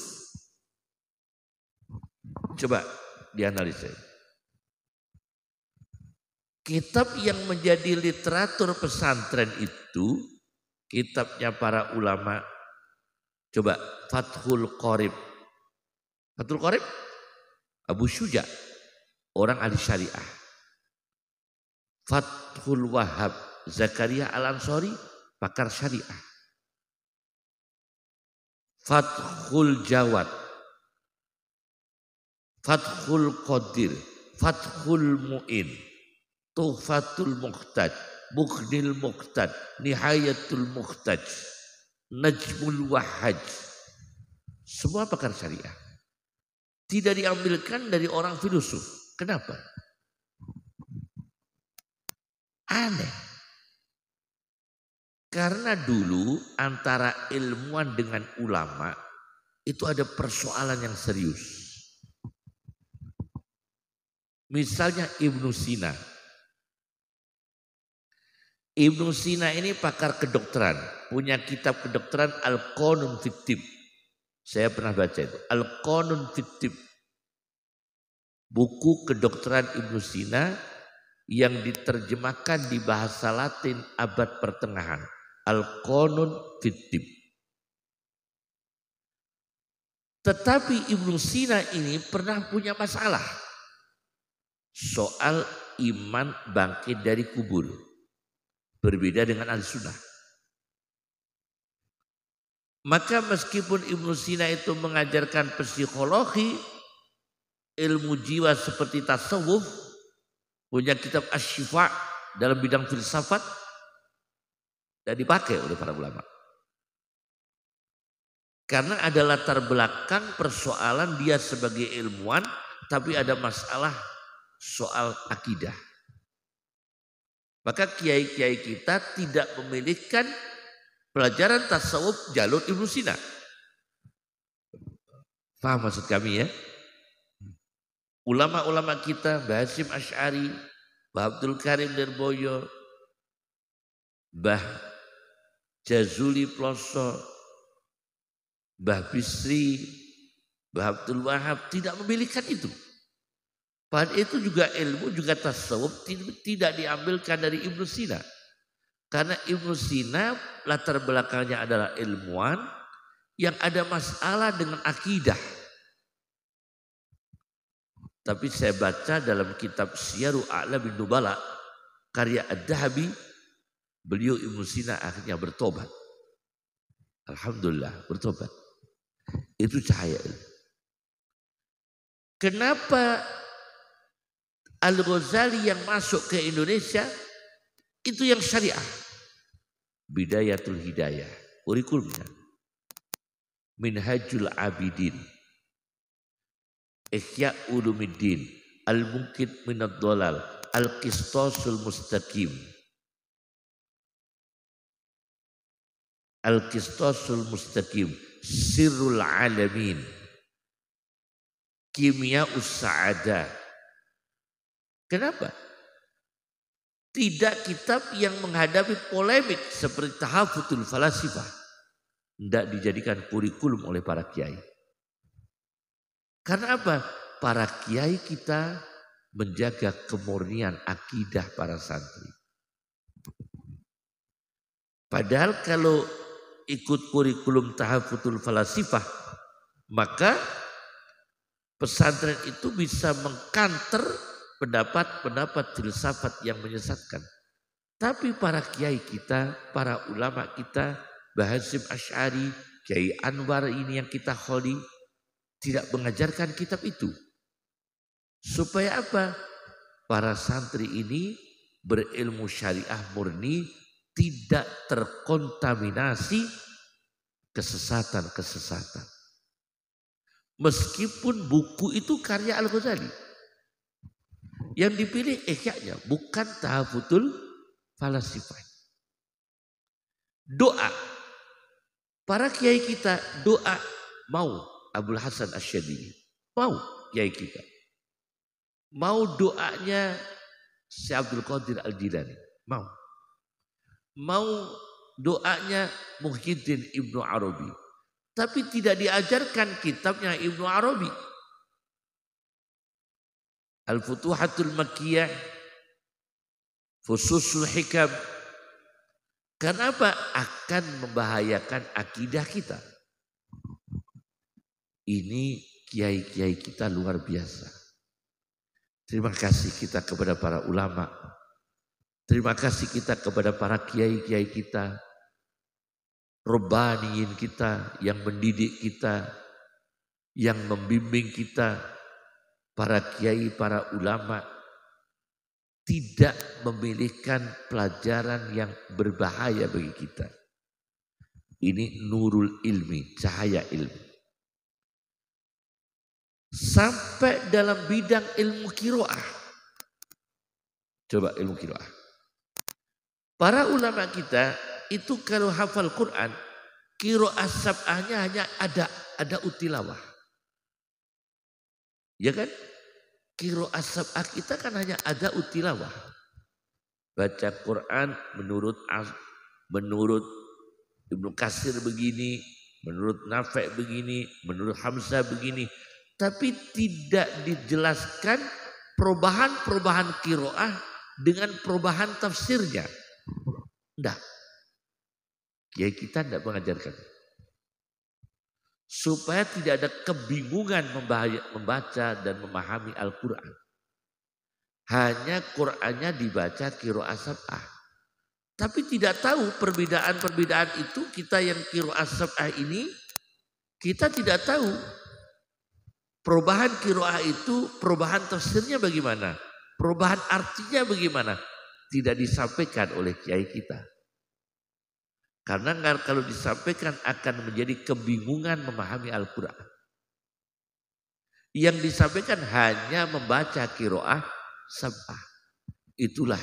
Coba dianalisis. Kitab yang menjadi literatur pesantren itu, kitabnya para ulama. Coba Fathul Qorib. Fathul Qorib, Abu Syuja, orang ahli syariah. Fathul Wahhab, Zakaria Al-Ansori, pakar syariah. Fathul Jawad, Fathul Qadir, Fathul Mu'in, Tuhfatul Muqtad, Mughnil Muqtad, Nihayatul Muqtad, Najmul Wahhaj. Semua pakar syariah. Tidak diambilkan dari orang filosof. Kenapa? Aneh. Karena dulu antara ilmuwan dengan ulama itu ada persoalan yang serius. Misalnya Ibnu Sina. Ibnu Sina ini pakar kedokteran. Punya kitab kedokteran Al-Qanun fit Tibb. Saya pernah baca itu. Al-Qanun fit Tibb. Buku kedokteran Ibnu Sina yang diterjemahkan di bahasa Latin abad pertengahan. Al-Qanun fit Tibb. Tetapi Ibnu Sina ini pernah punya masalah. Soal iman bangkit dari kubur. Berbeda dengan Ahlussunnah. Maka meskipun Ibnu Sina itu mengajarkan psikologi, ilmu jiwa seperti tasawuf, punya kitab Asy-Syifa dalam bidang filsafat, dan dipakai oleh para ulama. Karena ada latar belakang persoalan dia sebagai ilmuwan, tapi ada masalah soal akidah. Maka kiai-kiai kita tidak memilihkan pelajaran tasawuf jalur Ibnu Sina. Paham maksud kami ya? Ulama-ulama kita, Mbah Hasyim Asy'ari, Mbah Abdul Karim Lirboyo, Mbah Jazuli Ploso, Mbah Bisri, Mbah Abdul Wahab tidak memilihkan itu. Padahal itu juga ilmu, juga tasawuf tidak diambilkan dari Ibnu Sina. Karena Ibnu Sina latar belakangnya adalah ilmuwan yang ada masalah dengan akidah. Tapi saya baca dalam kitab Syiaru A'lamin Nubala, karya Ad-Dahabi, beliau Ibnu Sina akhirnya bertobat. Alhamdulillah bertobat. Itu cahaya ilmu. Kenapa Al-Ghazali yang masuk ke Indonesia itu yang syariah? Bidayatul Hidayah, kurikulumnya. Minhajul Abidin, Ihya Ulumuddin, Al-Munqidh Minad Dhalal, Al-Qistasul Mustaqim. Al-Qistasul Mustaqim, Sirrul Alamin, Kimya'us Sa'adah. Kenapa? Tidak kitab yang menghadapi polemik seperti Tahafutul Falasifah. Tidak dijadikan kurikulum oleh para kiai. Karena apa? Para kiai kita menjaga kemurnian akidah para santri. Padahal kalau ikut kurikulum Tahafutul Falasifah, maka pesantren itu bisa mengkanter pendapat-pendapat filsafat yang menyesatkan. Tapi para kiai kita, para ulama kita, Mbah Hasyim Asy'ari, Kiai Anwar ini yang kita kholi, tidak mengajarkan kitab itu. Supaya apa? Para santri ini berilmu syariah murni, tidak terkontaminasi kesesatan-kesesatan. Meskipun buku itu karya Al-Ghazali. Yang dipilih ihya'nya, bukan Tahafutul Falasifah. Doa. Para kiai kita doa mau Abul Hasan Asy'adzili. Mau kiai kita. Mau doanya Syekh Abdul Qadir Al-Jilani. Mau. Mau doanya Muhyiddin Ibnu Arabi. Tapi tidak diajarkan kitabnya Ibnu Arabi. Al-Futuhatul Makkiyah, Fususul Hikam. Kenapa? Akan membahayakan akidah kita. Ini kiai-kiai kita luar biasa. Terima kasih kita kepada para ulama. Terima kasih kita kepada para kiai-kiai kita. Robbaniyin kita yang mendidik kita, yang membimbing kita. para kiai, para ulama tidak memilihkan pelajaran yang berbahaya bagi kita. Ini nurul ilmi, cahaya ilmu. Sampai dalam bidang ilmu qiraah. Coba ilmu qiraah. Para ulama kita itu kalau hafal Quran, qiraah sab'ahnya hanya ada utilawah. Ya kan? Qiraah sab'ah kita kan hanya ada utilawah. Baca Quran menurut Ibnu Katsir begini, menurut Nafi' begini, menurut Hamzah begini. Tapi tidak dijelaskan perubahan-perubahan qiraah dengan perubahan tafsirnya. Tidak. Kiai kita tidak mengajarkan. Supaya tidak ada kebingungan membaca dan memahami Al-Quran. Hanya Qurannya dibaca qiraah sab'ah. Tapi tidak tahu perbedaan-perbedaan itu, kita yang qiraah sab'ah ini, kita tidak tahu perubahan qiraah itu, perubahan tafsirnya bagaimana, perubahan artinya bagaimana. Tidak disampaikan oleh kiai kita. Karena kalau disampaikan akan menjadi kebingungan memahami Al-Quran. Yang disampaikan hanya membaca qiraah sab'ah. Itulah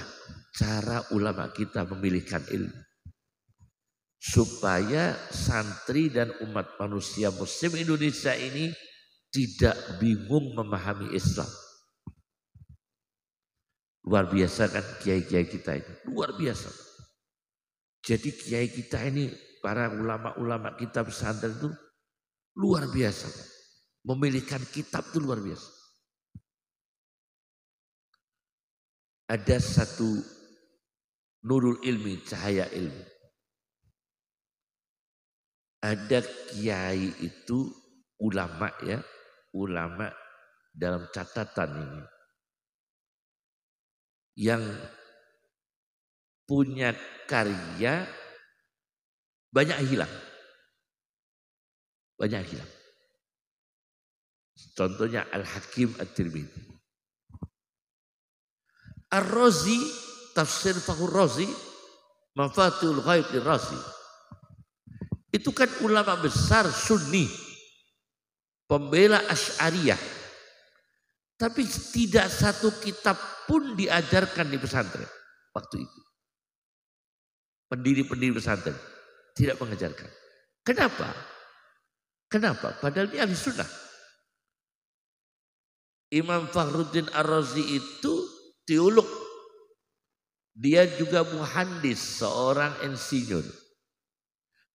cara ulama kita memilihkan ilmu. Supaya santri dan umat manusia muslim Indonesia ini tidak bingung memahami Islam. Luar biasa kan kiai-kiai kita ini. Luar biasa. Jadi kiai kita ini, para ulama-ulama kita pesantren itu luar biasa. Memilihkan kitab itu luar biasa. Ada satu nurul ilmi, cahaya ilmu. Ada kiai itu ulama ya, ulama dalam catatan ini. Yang punya karya banyak hilang. Banyak hilang. Contohnya Al-Hakim At-Tirmidzi. Ar-Razi, tafsir Fakhr Razi, Mafathul Ghaib Razi. Itu kan ulama besar Sunni, pembela Asy'ariyah. Tapi tidak satu kitab pun diajarkan di pesantren waktu itu. Pendiri-pendiri pesantren tidak mengajarkan. Kenapa? Kenapa? Padahal dia ahli sunnah. Imam Fakhruddin Ar-Razi itu teolog. Dia juga muhandis, seorang insinyur.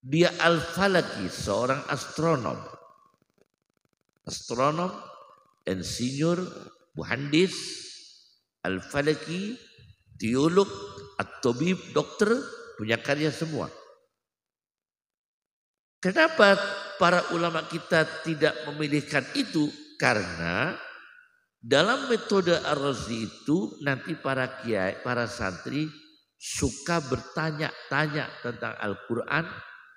Dia Al-Falaki, seorang astronom. Astronom, insinyur, muhandis, Al-Falaki, teolog, at-tabib, dokter, punya karya semua. Kenapa para ulama kita tidak memilihkan itu? Karena dalam metode Ar-Razi itu nanti para kiai, para santri suka bertanya-tanya tentang Al-Quran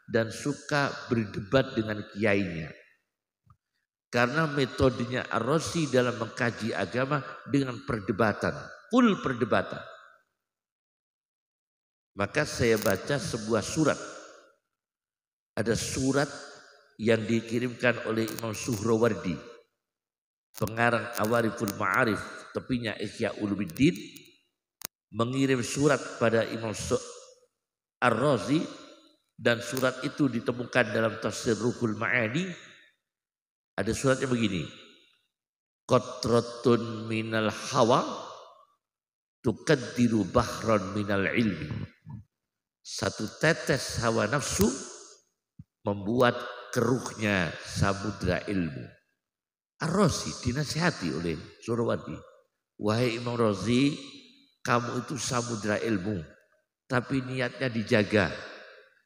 dan suka berdebat dengan kiainya. Karena metodenya Ar-Razi dalam mengkaji agama dengan perdebatan, full perdebatan. Maka saya baca sebuah surat. Ada surat yang dikirimkan oleh Imam Suhrawardi, pengarang Awariful Ma'arif, tepinya Ihya Ulumuddin, mengirim surat pada Imam Ar-Razi, dan surat itu ditemukan dalam tafsir Ruhul Ma'ani. Ada suratnya begini. Qatratun minal hawa tukaddiru bahran minal ilmi. Satu tetes hawa nafsu membuat keruhnya samudra ilmu. Ar-Razi dinasihati oleh Suhrawardi. Wahai Imam Razi, kamu itu samudra ilmu, tapi niatnya dijaga.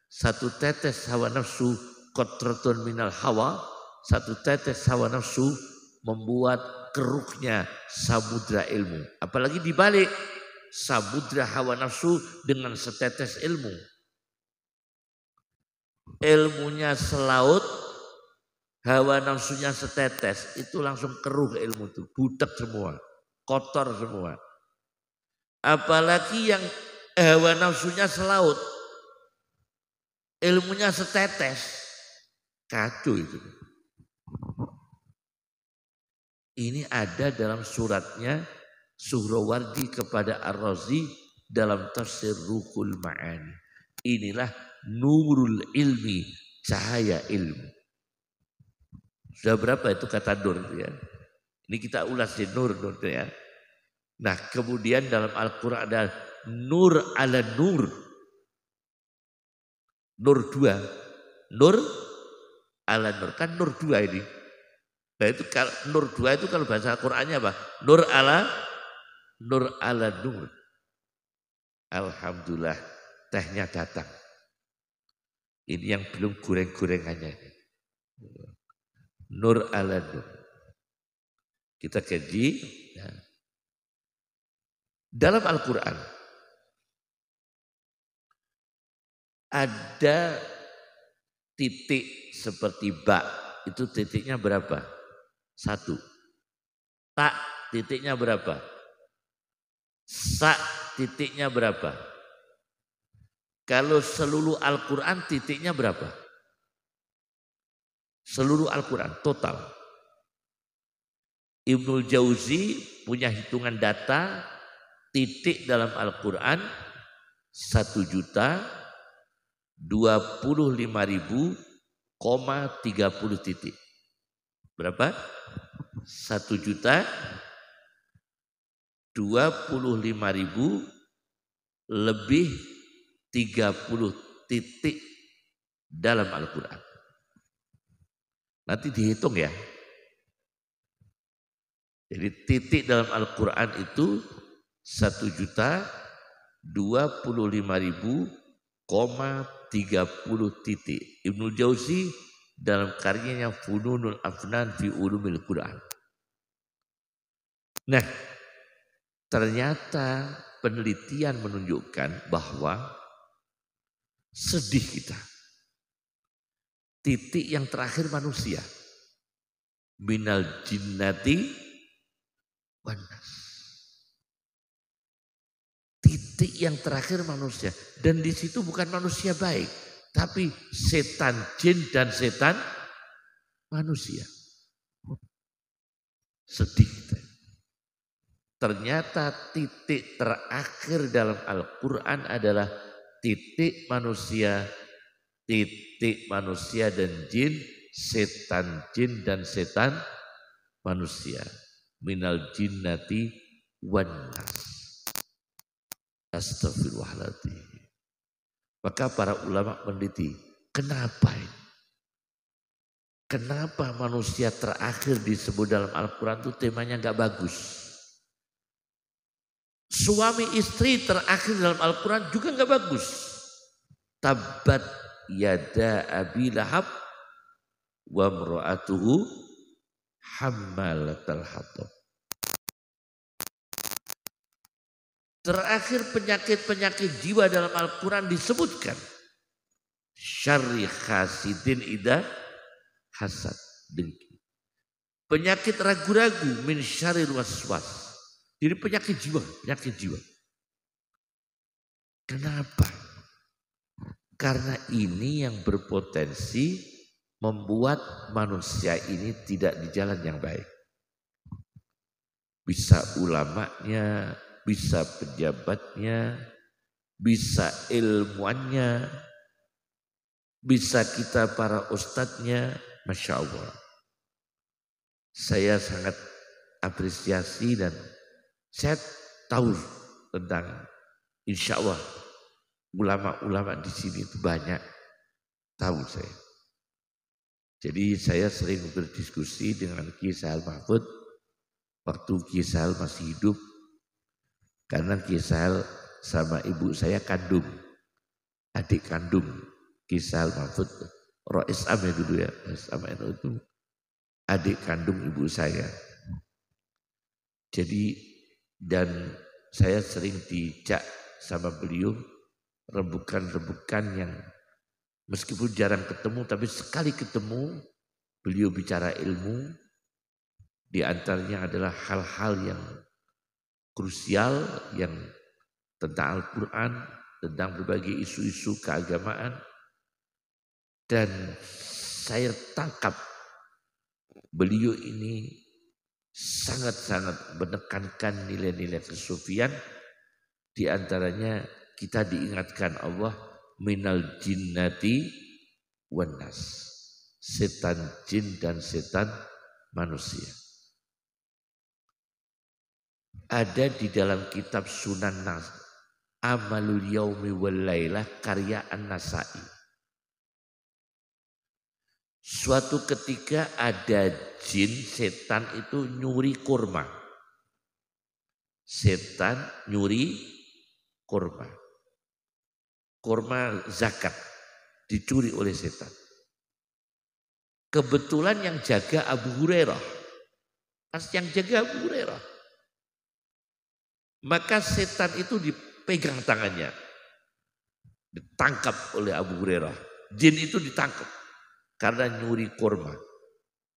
Satu tetes hawa nafsu, qatratun minal hawa, satu tetes hawa nafsu membuat keruhnya samudra ilmu. Apalagi dibalik, samudra hawa nafsu dengan setetes ilmu. Ilmunya selaut, hawa nafsunya setetes, itu langsung keruh ilmu itu, butek semua, kotor semua. Apalagi yang hawa nafsunya selaut, ilmunya setetes, kacau itu. Ini ada dalam suratnya Suhrawardi kepada Ar-Razi dalam tafsir Ruhul Ma'ani. Inilah nurul ilmi, cahaya ilmu. Sudah berapa itu kata nur ya? Ini kita ulas di nur ya. Nah, kemudian dalam Al-Qur'an ada nur ala nur. Nur 2. Nur ala nur, kan nur 2 ini. Nah, itu kalau nur 2 itu kalau bahasa Al-Qur'annya apa? Nur ala nur. Alhamdulillah tehnya datang. Ini yang belum goreng-gorengannya. Nur ala nur. Kita kaji. Ya. Dalam Al-Quran ada titik seperti ba. Itu titiknya berapa? 1. Tak titiknya berapa? Sa titiknya berapa? Kalau seluruh Al-Quran titiknya berapa? Seluruh Al-Quran total. Ibnul Jauzi punya hitungan data titik dalam Al-Quran 1.025.030 titik. Berapa? 1.025.000 lebih 30 titik dalam Al-Quran. Nanti dihitung ya. Jadi titik dalam Al-Quran itu 1.025.030 titik. Ibnul Jauzi dalam karyanya Fununul Afnan fi Ulumil Quran. Nah, ternyata penelitian menunjukkan bahwa sedih kita. Titik yang terakhir manusia. Minal jinnati wan nas. Titik yang terakhir manusia. Dan di situ bukan manusia baik. Tapi setan jin dan setan manusia. Sedih kita. Ternyata titik terakhir dalam Al-Quran adalah titik manusia dan jin, setan jin dan setan manusia. Minal jinnati wan nas. Astagfirullahaladzim. Maka para ulama meneliti, kenapa ini? Kenapa manusia terakhir disebut dalam Al-Quran itu temanya gak bagus? Suami istri terakhir dalam Al-Quran juga gak bagus. Tabbat yada abi lahab wa mra'atuhu hammalatal hatab. Terakhir penyakit-penyakit jiwa dalam Al-Quran disebutkan. Syarri hasidin ida hasad, dengki. Penyakit ragu-ragu min syarril waswas. Jadi penyakit jiwa. Kenapa? Karena ini yang berpotensi membuat manusia ini tidak di jalan yang baik. Bisa ulamanya, bisa pejabatnya, bisa ilmuannya, bisa kita para ustadznya, Masya Allah. Saya sangat apresiasi dan saya tahu tentang, insya Allah ulama-ulama di sini itu banyak tahu saya. Jadi saya sering berdiskusi dengan Kiai Sahal Mahfud waktu Kiai Sahal masih hidup. Karena Kiai Sahal sama ibu saya kandung, adik kandung Kiai Sahal Mahfud, Rois Am ya dulu ya, Rois Am itu adik kandung ibu saya. Jadi dan saya sering dijak sama beliau rembukan-rembukan yang meskipun jarang ketemu tapi sekali ketemu Beliau bicara ilmu, di antaranya adalah hal-hal yang krusial yang tentang Al-Quran, tentang berbagai isu-isu keagamaan. Dan saya tangkap beliau ini sangat-sangat menekankan nilai-nilai kesufian. Di antaranya kita diingatkan Allah minal jinnati wan nas. Setan jin dan setan manusia. Ada di dalam kitab Sunan Nas Amalul Yaumi wal Lailah karya An-Nasai. Suatu ketika ada jin, setan itu nyuri kurma. Setan nyuri kurma. Kurma zakat dicuri oleh setan. Kebetulan yang jaga Abu Hurairah. Pas yang jaga Abu Hurairah. Maka setan itu dipegang tangannya. Ditangkap oleh Abu Hurairah. Jin itu ditangkap. Karena nyuri kurma.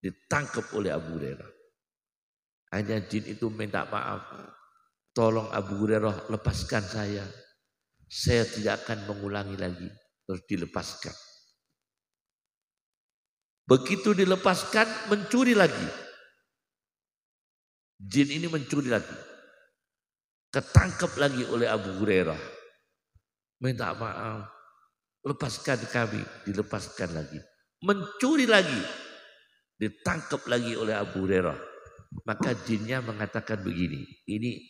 Ditangkap oleh Abu Hurairah. Hanya jin itu minta maaf. Tolong Abu Hurairah lepaskan saya. Saya tidak akan mengulangi lagi. Terus dilepaskan. Begitu dilepaskan mencuri lagi. Jin ini mencuri lagi. Ketangkep lagi oleh Abu Hurairah. Minta maaf. Lepaskan kami. Dilepaskan lagi. Mencuri lagi. Ditangkap lagi oleh Abu Hurairah. Maka jinnya mengatakan begini. Ini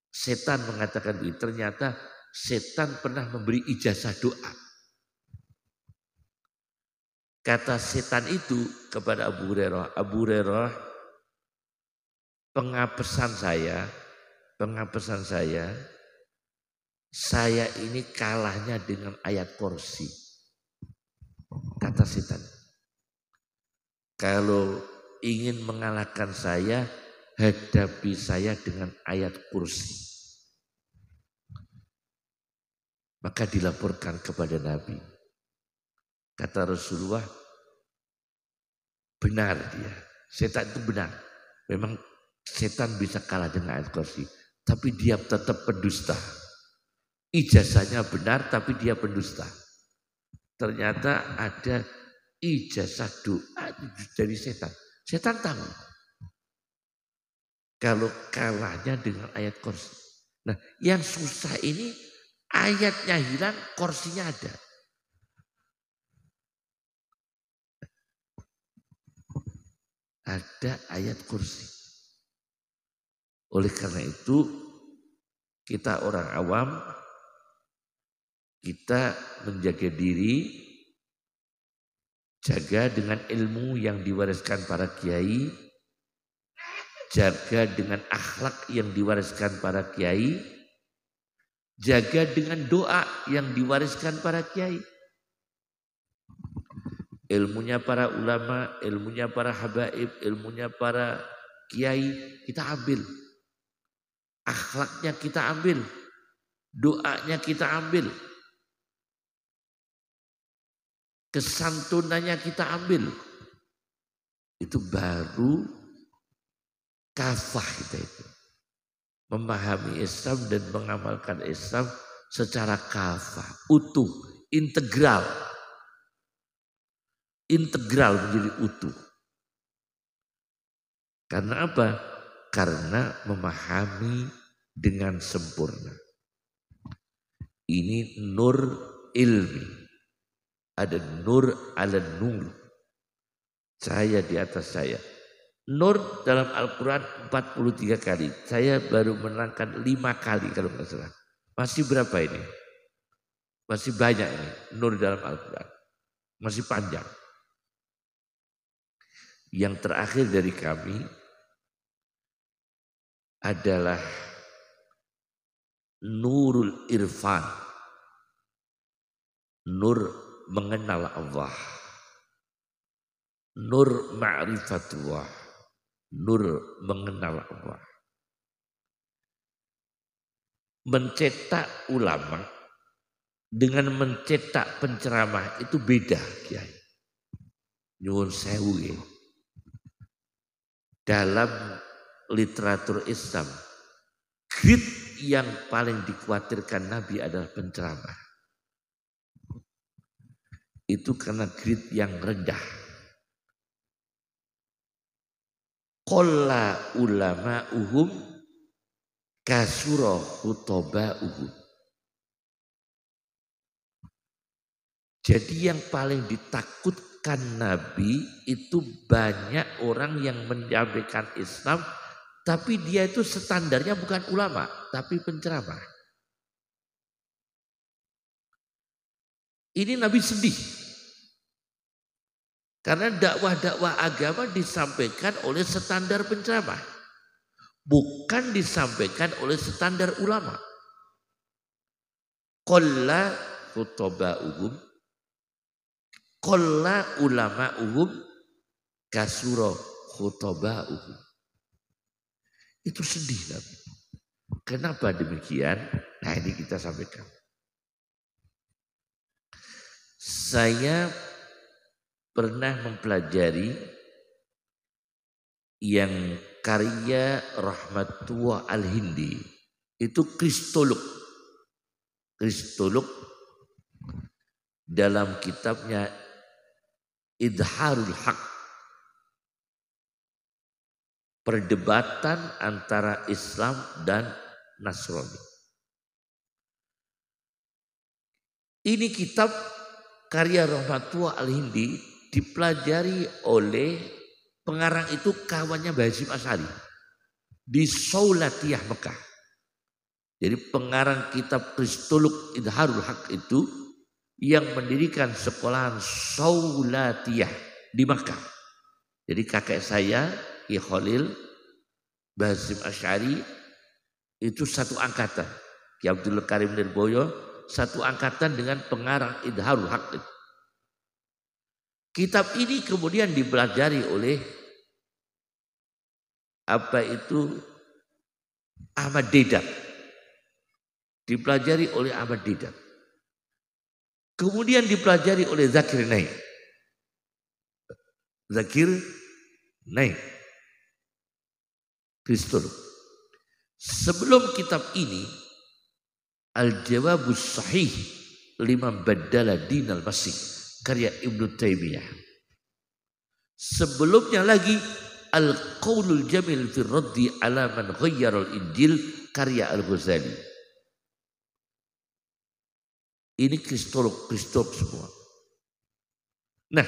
setan mengatakan begini. Ternyata setan pernah memberi ijazah doa. Kata setan itu kepada Abu Hurairah. Abu Hurairah, pengapesan saya ini kalahnya dengan ayat kursi. Kata setan. Kalau ingin mengalahkan saya, hadapi saya dengan ayat kursi. Maka dilaporkan kepada Nabi. Kata Rasulullah, benar dia. Setan itu benar. Memang setan bisa kalah dengan ayat kursi. Tapi dia tetap pendusta. Ijazahnya benar tapi dia pendusta. Ternyata ada ijazah doa dari setan. Setan tahu. Kalau kalahnya dengan ayat kursi. Nah yang susah ini ayatnya hilang, kursinya ada. Ada ayat kursi. Oleh karena itu kita orang awam, kita menjaga diri, jaga dengan ilmu yang diwariskan para kiai, jaga dengan akhlak yang diwariskan para kiai, jaga dengan doa yang diwariskan para kiai. Ilmunya para ulama, ilmunya para habaib, ilmunya para kiai kita ambil. Akhlaknya kita ambil. Doanya kita ambil. Kesantunannya kita ambil. Itu baru kafah kita itu. Memahami Islam dan mengamalkan Islam secara kafah, utuh, integral. Integral menjadi utuh. Karena apa? Karena memahami dengan sempurna. Ini nur ilmi. Ada nur ala nur. Cahaya di atas saya. Nur dalam Al-Quran 43 kali. Saya baru menerangkan 5 kali kalau nggak salah. Masih berapa ini? Masih banyak ini. Nur dalam Al-Quran. Masih panjang. Yang terakhir dari kami adalah nurul irfan. Nur mengenal Allah. Nur ma'rifatullah. Nur mengenal Allah. Mencetak ulama dengan mencetak penceramah itu beda, Kiai. nyuwun sewu ya. Dalam literatur Islam, grid yang paling dikhawatirkan Nabi adalah penceramah. Itu karena grid yang rendah. Qalla ulama'uhum kasura khutoba'uhum. Jadi yang paling ditakutkan Nabi itu banyak orang yang menyampaikan Islam, tapi dia itu standarnya bukan ulama, tapi penceramah. Ini Nabi sedih. Karena dakwah-dakwah agama disampaikan oleh standar penceramah. Bukan disampaikan oleh standar ulama. Qalla khutoba'uhum, qalla ulama'uhum, kasura khutoba'uhum. Itu sedih Nabi. Kenapa demikian? Nah ini kita sampaikan. Saya pernah mempelajari yang karya Rahmatullah Al-Hindi. Itu kristolog. Kristolog dalam kitabnya Idharul Haq. Perdebatan antara Islam dan Nasrani. Ini kitab karya Rahmatullah Al-Hindi dipelajari oleh pengarang itu kawannya Mbah Hasyim Asy'ari di Saulatiyah Mekah. Jadi pengarang kitab Kristolog Idharul Haq itu yang mendirikan sekolahan Saulatiyah di Mekah. Jadi kakek saya Ki Khalil Mbah Hasyim Asy'ari itu satu angkatan. Ki Abdul Karim Nirboyo satu angkatan dengan pengarang Idharul Haq itu. Kitab ini kemudian dipelajari oleh Ahmad Deedat. Dipelajari oleh Ahmad Deedat. Kemudian dipelajari oleh Zakir Naik. Zakir Naik. Kristolog. Sebelum kitab ini Al-Jawabus Sahih liman baddala dinal masih karya Ibnu Taimiyah. Sebelumnya lagi Al-Qaulul Jamil fi Raddi ala man ghayyara al-Injil karya Al-Ghazali. Ini kristolog semua. Nah,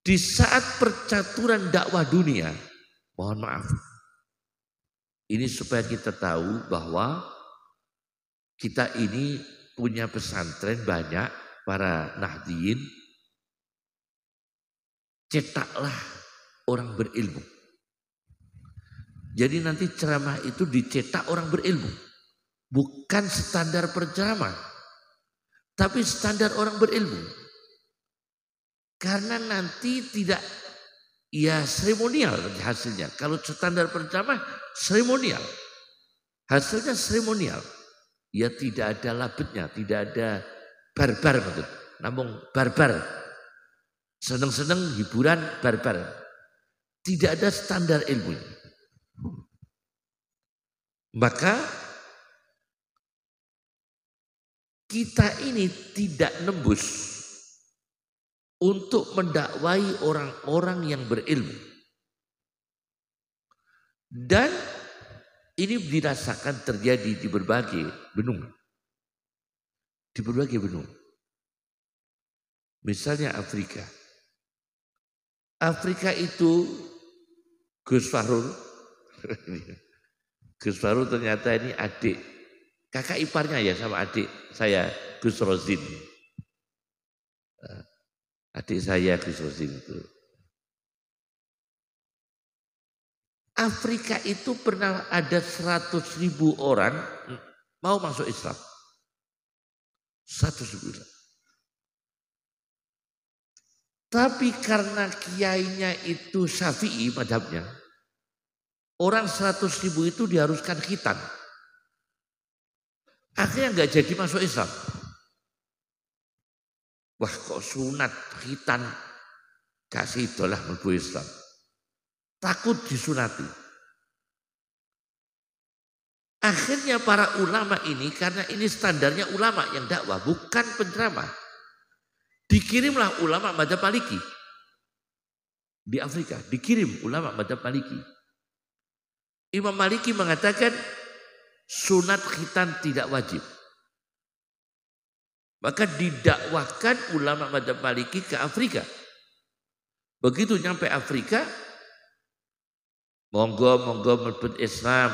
di saat percaturan dakwah dunia, mohon maaf, ini supaya kita tahu bahwa kita ini punya pesantren banyak, para Nahdliyin, cetaklah orang berilmu. Jadi nanti ceramah itu dicetak orang berilmu. Bukan standar penceramah, tapi standar orang berilmu. Karena nanti tidak, ya seremonial hasilnya. Kalau standar penceramah seremonial, hasilnya seremonial. Ya tidak ada labetnya, tidak ada barbar betul. Namun barbar, seneng-seneng hiburan barbar. Tidak ada standar ilmu. Maka kita ini tidak nembus untuk mendakwai orang-orang yang berilmu. Dan ini dirasakan terjadi di berbagai benua. Di berbagai benua. Misalnya Afrika. Afrika itu Gus Fahrul. Gus Fahrul ternyata ini adik. Kakak iparnya ya sama adik saya Gus Rozin. Adik saya Gus Rozin itu. Afrika itu pernah ada 100.000 orang mau masuk Islam. 100.000 orang. Tapi karena kiainya itu Syafi'i madhabnya, orang 100.000 itu diharuskan khitan. Akhirnya nggak jadi masuk Islam. Wah kok sunat khitan Kasih idolah mlebu Islam. Takut disunati. Akhirnya para ulama ini, karena ini standarnya ulama yang dakwah, bukan penceramah. Dikirimlah ulama madzhab Maliki. Di Afrika, dikirim ulama madzhab Maliki. Imam Maliki mengatakan sunat khitan tidak wajib. Maka didakwahkan ulama madzhab Maliki ke Afrika. Begitu nyampe Afrika, monggo mlebet Islam,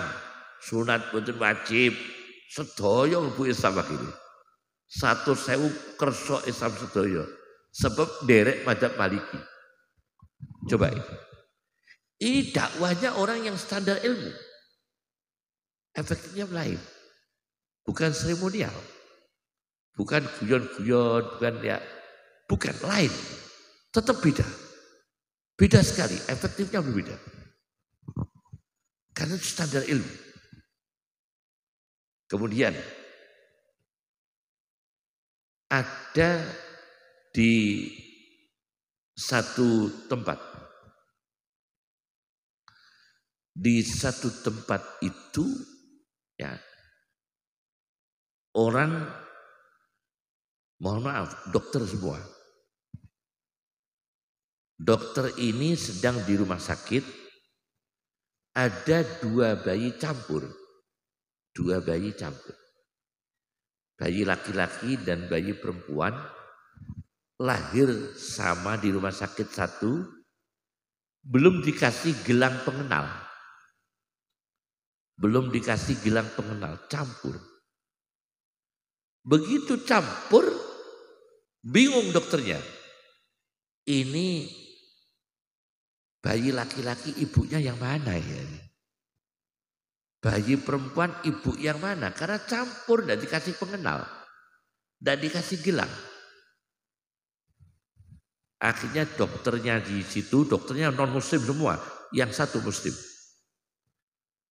sunat boten wajib, sedaya mlebu Islam akhirnya. 100.000 kersa Islam sedaya. Sebab derek madzhab Maliki. Coba ini dakwahnya orang yang standar ilmu. Efeknya lain. Bukan seremonial. Bukan guyon-guyon, bukan lain. Tetap beda. Beda sekali, efektifnya berbeda. Karena itu standar ilmu. Kemudian ada di satu tempat. Di satu tempat itu ya orang, mohon maaf, dokter semua. Dokter ini sedang di rumah sakit, ada 2 bayi campur. 2 bayi campur. Bayi laki-laki dan bayi perempuan lahir sama di rumah sakit satu, belum dikasih gelang pengenal. Belum dikasih gelang pengenal, campur. Begitu campur, bingung dokternya. Ini bayi laki-laki ibunya yang mana ya? Bayi perempuan ibu yang mana? Karena campur, dan dikasih pengenal, dan dikasih gelang. Akhirnya dokternya di situ, dokternya non muslim semua, yang satu muslim.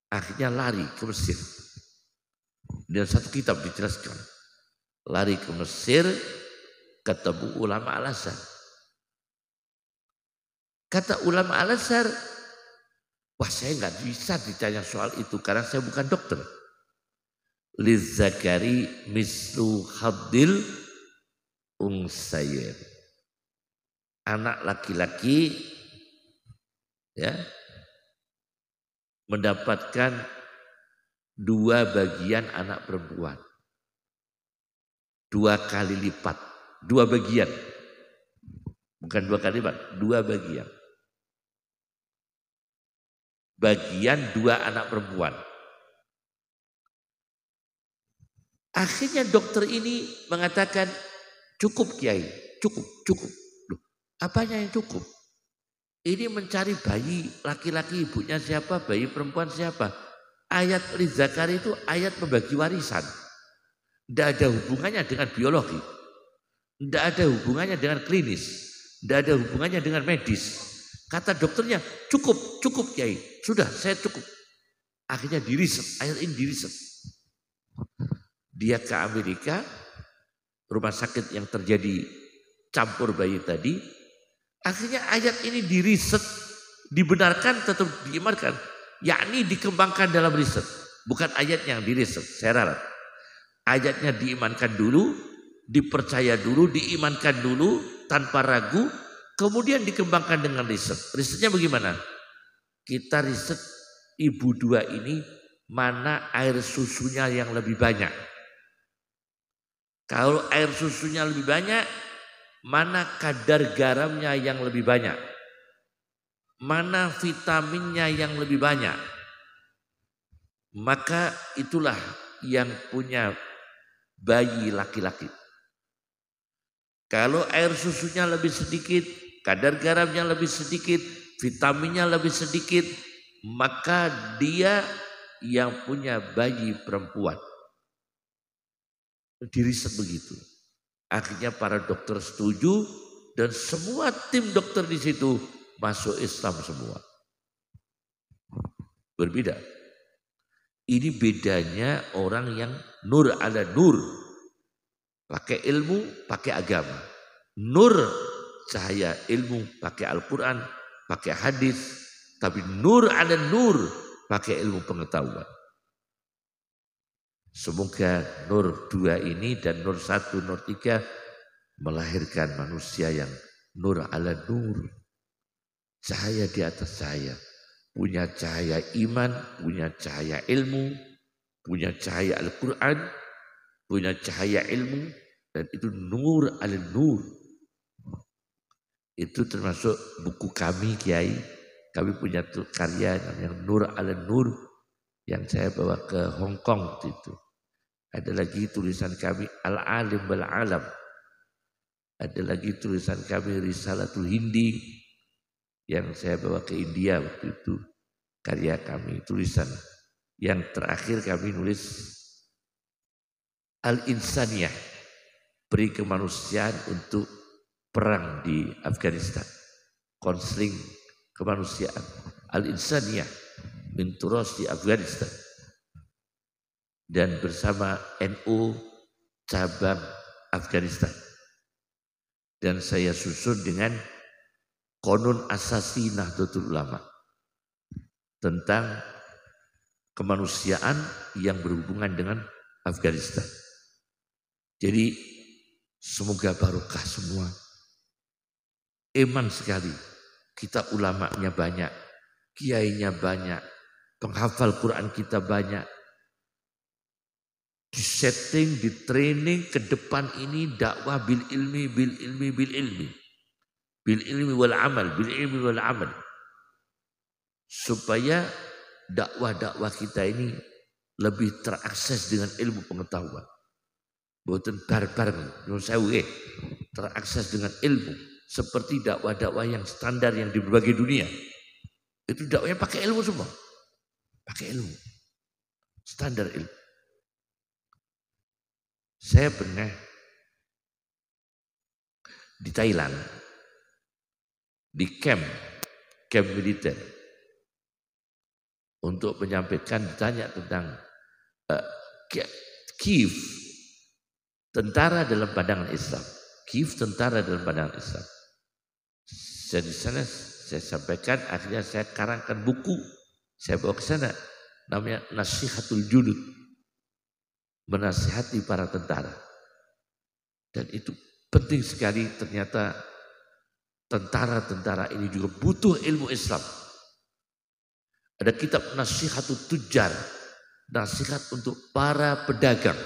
Akhirnya lari ke Mesir. Dan satu kitab dijelaskan. Lari ke Mesir, ketemu ulama Al-Azhar. Kata ulama Al-Azhar, wah saya nggak bisa ditanya soal itu karena saya bukan dokter. Lizzakari mislu haddil unsayain. Anak laki-laki ya mendapatkan 2 bagian anak perempuan. 2 kali lipat, 2 bagian. Bukan 2 kali lipat, 2 bagian. Bagian 2 anak perempuan. Akhirnya dokter ini mengatakan, cukup Kiai, cukup. Loh, apanya yang cukup? Ini mencari bayi laki-laki ibunya siapa, bayi perempuan siapa. Ayat Lizzakari itu ayat membagi warisan. Tidak ada hubungannya dengan biologi. Tidak ada hubungannya dengan klinis. Tidak ada hubungannya dengan medis. Kata dokternya, cukup Kiai. Sudah, saya cukup. Akhirnya diriset, ayat ini diriset. Dia ke Amerika, rumah sakit yang terjadi campur bayi tadi. Akhirnya ayat ini diriset, dibenarkan, tetap diimarkan. Yakni dikembangkan dalam riset. Bukan ayat yang diriset, saya ralat. Ayatnya diimankan dulu, dipercaya dulu, diimankan dulu, tanpa ragu. Kemudian dikembangkan dengan riset. Risetnya bagaimana? Kita riset ibu 2 ini, mana air susunya yang lebih banyak. Kalau air susunya lebih banyak, mana kadar garamnya yang lebih banyak. Mana vitaminnya yang lebih banyak. Maka itulah yang punya bayi laki-laki. Kalau air susunya lebih sedikit, kadar garamnya lebih sedikit, vitaminnya lebih sedikit, maka dia yang punya bayi perempuan. Diriset begitu. Akhirnya para dokter setuju dan semua tim dokter di situ masuk Islam semua. Berbeda. Ini bedanya orang yang nur ala nur. Pakai ilmu, pakai agama. Nur cahaya ilmu, pakai Al-Quran, pakai hadis, tapi nur ala nur, pakai ilmu pengetahuan. Semoga nur 2 ini dan nur 1, nur 3 melahirkan manusia yang nur ala nur. Cahaya di atas cahaya. Punya cahaya iman, punya cahaya ilmu, punya cahaya Al-Quran, punya cahaya ilmu, dan itu nur ala nur. Itu termasuk buku kami Kiai. Kami punya karya yang Nur ala Nur yang saya bawa ke Hong Kong waktu itu. Ada lagi tulisan kami Al-Alim wal-Alam. Ada lagi tulisan kami Risalatul Hindi yang saya bawa ke India waktu itu. Karya kami, tulisan. Yang terakhir kami nulis Al-Insaniyah, peri kemanusiaan untuk perang di Afghanistan. Konseling kemanusiaan. Al-Insaniyah min turas di Afghanistan. Dan bersama NU cabang Afghanistan. Dan saya susun dengan Qanun Asasi Nahdlatul Ulama. Tentang kemanusiaan yang berhubungan dengan Afghanistan. Jadi semoga barokah semua. Iman sekali. Kita ulamanya banyak. Kiainya banyak. Penghafal Quran kita banyak. Di setting, di training ke depan ini dakwah bil ilmi, bil ilmi, bil ilmi. Bil ilmi wal amal, bil ilmi wal amal. Supaya dakwah-dakwah kita ini lebih terakses dengan ilmu pengetahuan. Bukan barbar, terakses dengan ilmu. Seperti dakwah-dakwah yang standar yang di berbagai dunia. Itu dakwahnya pakai ilmu semua. Pakai ilmu. Standar ilmu. Saya pernah di Thailand. Di camp militer. Untuk menyampaikan, ditanya tentang Kiev, tentara dalam pandangan Islam. Kiev, tentara dalam pandangan Islam. Saya di sana saya sampaikan, akhirnya saya karangkan buku, saya bawa ke sana, namanya Nasihatul Junud, menasihati para tentara. Dan itu penting sekali, ternyata tentara-tentara ini juga butuh ilmu Islam. Ada kitab Nasihatul Tujjar, nasihat untuk para pedagang.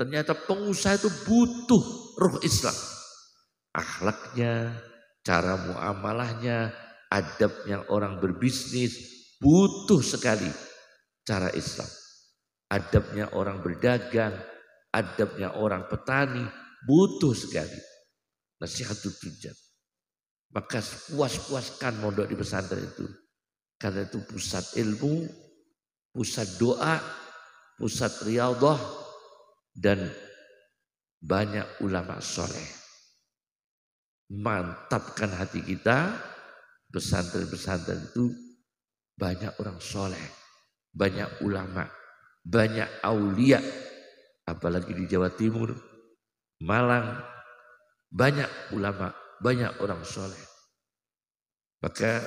Ternyata pengusaha itu butuh ruh Islam. Akhlaknya, cara muamalahnya, adabnya orang berbisnis, butuh sekali cara Islam. Adabnya orang berdagang, adabnya orang petani, butuh sekali. Nasihatul Tujjar. Maka puas-puaskan mondok di pesantren itu. Karena itu pusat ilmu, pusat doa, pusat riyadhah, dan banyak ulama soleh. Mantapkan hati kita, pesantren-pesantren itu banyak orang soleh, banyak ulama, banyak aulia, apalagi di Jawa Timur, Malang, banyak ulama, banyak orang soleh. Maka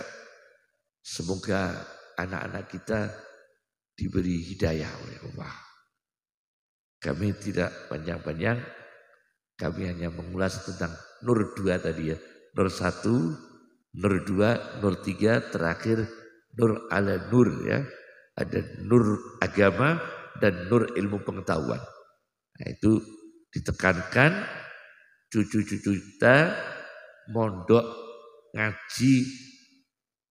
semoga anak-anak kita diberi hidayah oleh Allah. Kami tidak panjang-panjang, kami hanya mengulas tentang Nur 2 tadi ya. Nur 1, Nur 2, Nur 3, terakhir Nur ala Nur ya. Ada Nur agama dan Nur ilmu pengetahuan. Nah itu ditekankan, cucu-cucu kita mondok ngaji,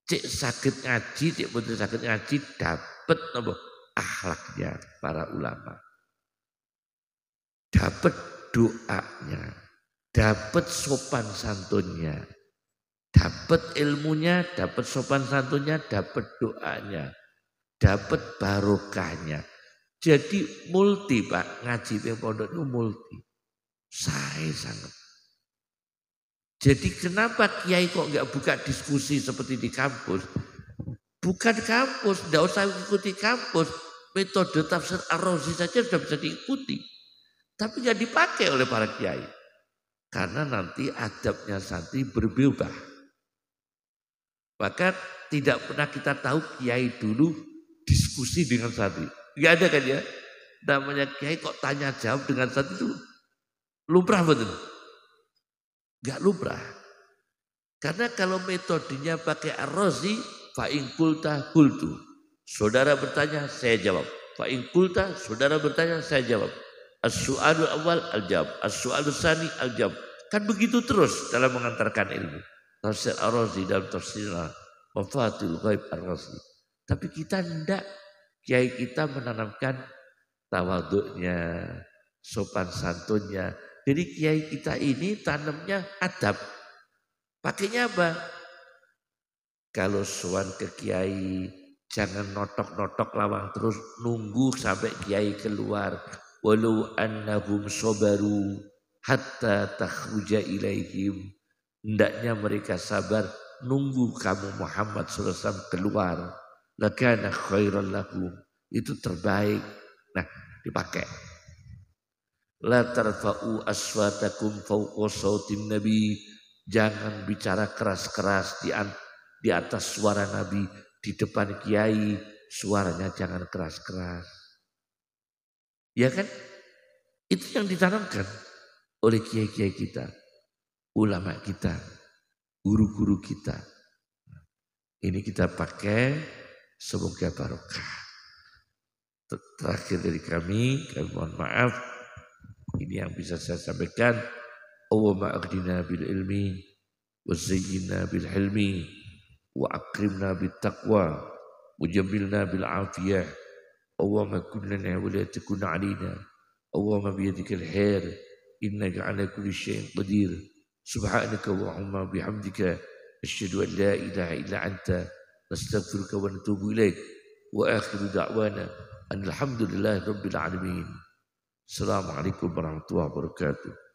cek sakit ngaji, cek betul sakit ngaji, dapat akhlaknya para ulama, dapat doanya, dapat sopan santunnya, dapat ilmunya, dapat sopan santunnya, dapat doanya, dapat barokahnya. Jadi multi Pak, ngaji di pondok itu multi. Saya sangat. Jadi kenapa Kiai kok nggak buka diskusi seperti di kampus? Bukan kampus, tidak usah ikuti kampus. Metode tafsir Ar-Razi saja sudah bisa diikuti. Tapi nggak dipakai oleh para Kiai. Karena nanti adabnya santri berubah. Maka tidak pernah kita tahu kiai dulu diskusi dengan santri. Enggak ada kan ya? Namanya kiai kok tanya jawab dengan santri itu lumrah betul. Enggak lumrah. Karena kalau metodenya pakai ar-razi, fa'in kulta kultu. Saudara bertanya, saya jawab. Fa'in kulta, saudara bertanya, saya jawab. As-su'alu awal al-jawab. As-su'alu sani al-jawab. Kan begitu terus dalam mengantarkan ilmu. Tafsir ar-razi dalam tafsir Mafatul Ghaib ar-razi. Tapi kita tidak. Kiai kita menanamkan tawaduknya, sopan santunnya. Jadi kiai kita ini tanamnya adab. Pakainya apa? Kalau sowan ke kiai, jangan notok-notok lawang terus, nunggu sampai kiai keluar. Walau annahum sobaru hatta takhruja ilaihim. Hendaknya mereka sabar, nunggu kamu Muhammad SAW keluar. Lakana khairan lahum. Itu terbaik. Nah, dipakai. La tarfa'u aswatakum fawqa sautin nabi. Jangan bicara keras-keras di atas suara Nabi, di depan kiai suaranya jangan keras-keras. Ya kan? Itu yang ditanamkan oleh kiai-kiai kita, ulama kita, guru-guru kita. Ini kita pakai, semoga barokah. Terakhir dari kami mohon maaf. Ini yang bisa saya sampaikan. Allahumma aghdina bil ilmi wa zayyinna bil hilmi wa akrimna bit taqwa wa jamilna bil afiyah. Allahumma kun lana wa la takun alina. Allahumma biyadikal khair innaka ala kulli syai'in qadir. Subhanaka Allahumma bihamdika asyhadu an la ilaha illa anta nastaghfiruka wa natubu ilaik. Wa akhiru da'wana alhamdulillahi rabbil alamin. Assalamualaikum warahmatullahi wabarakatuh.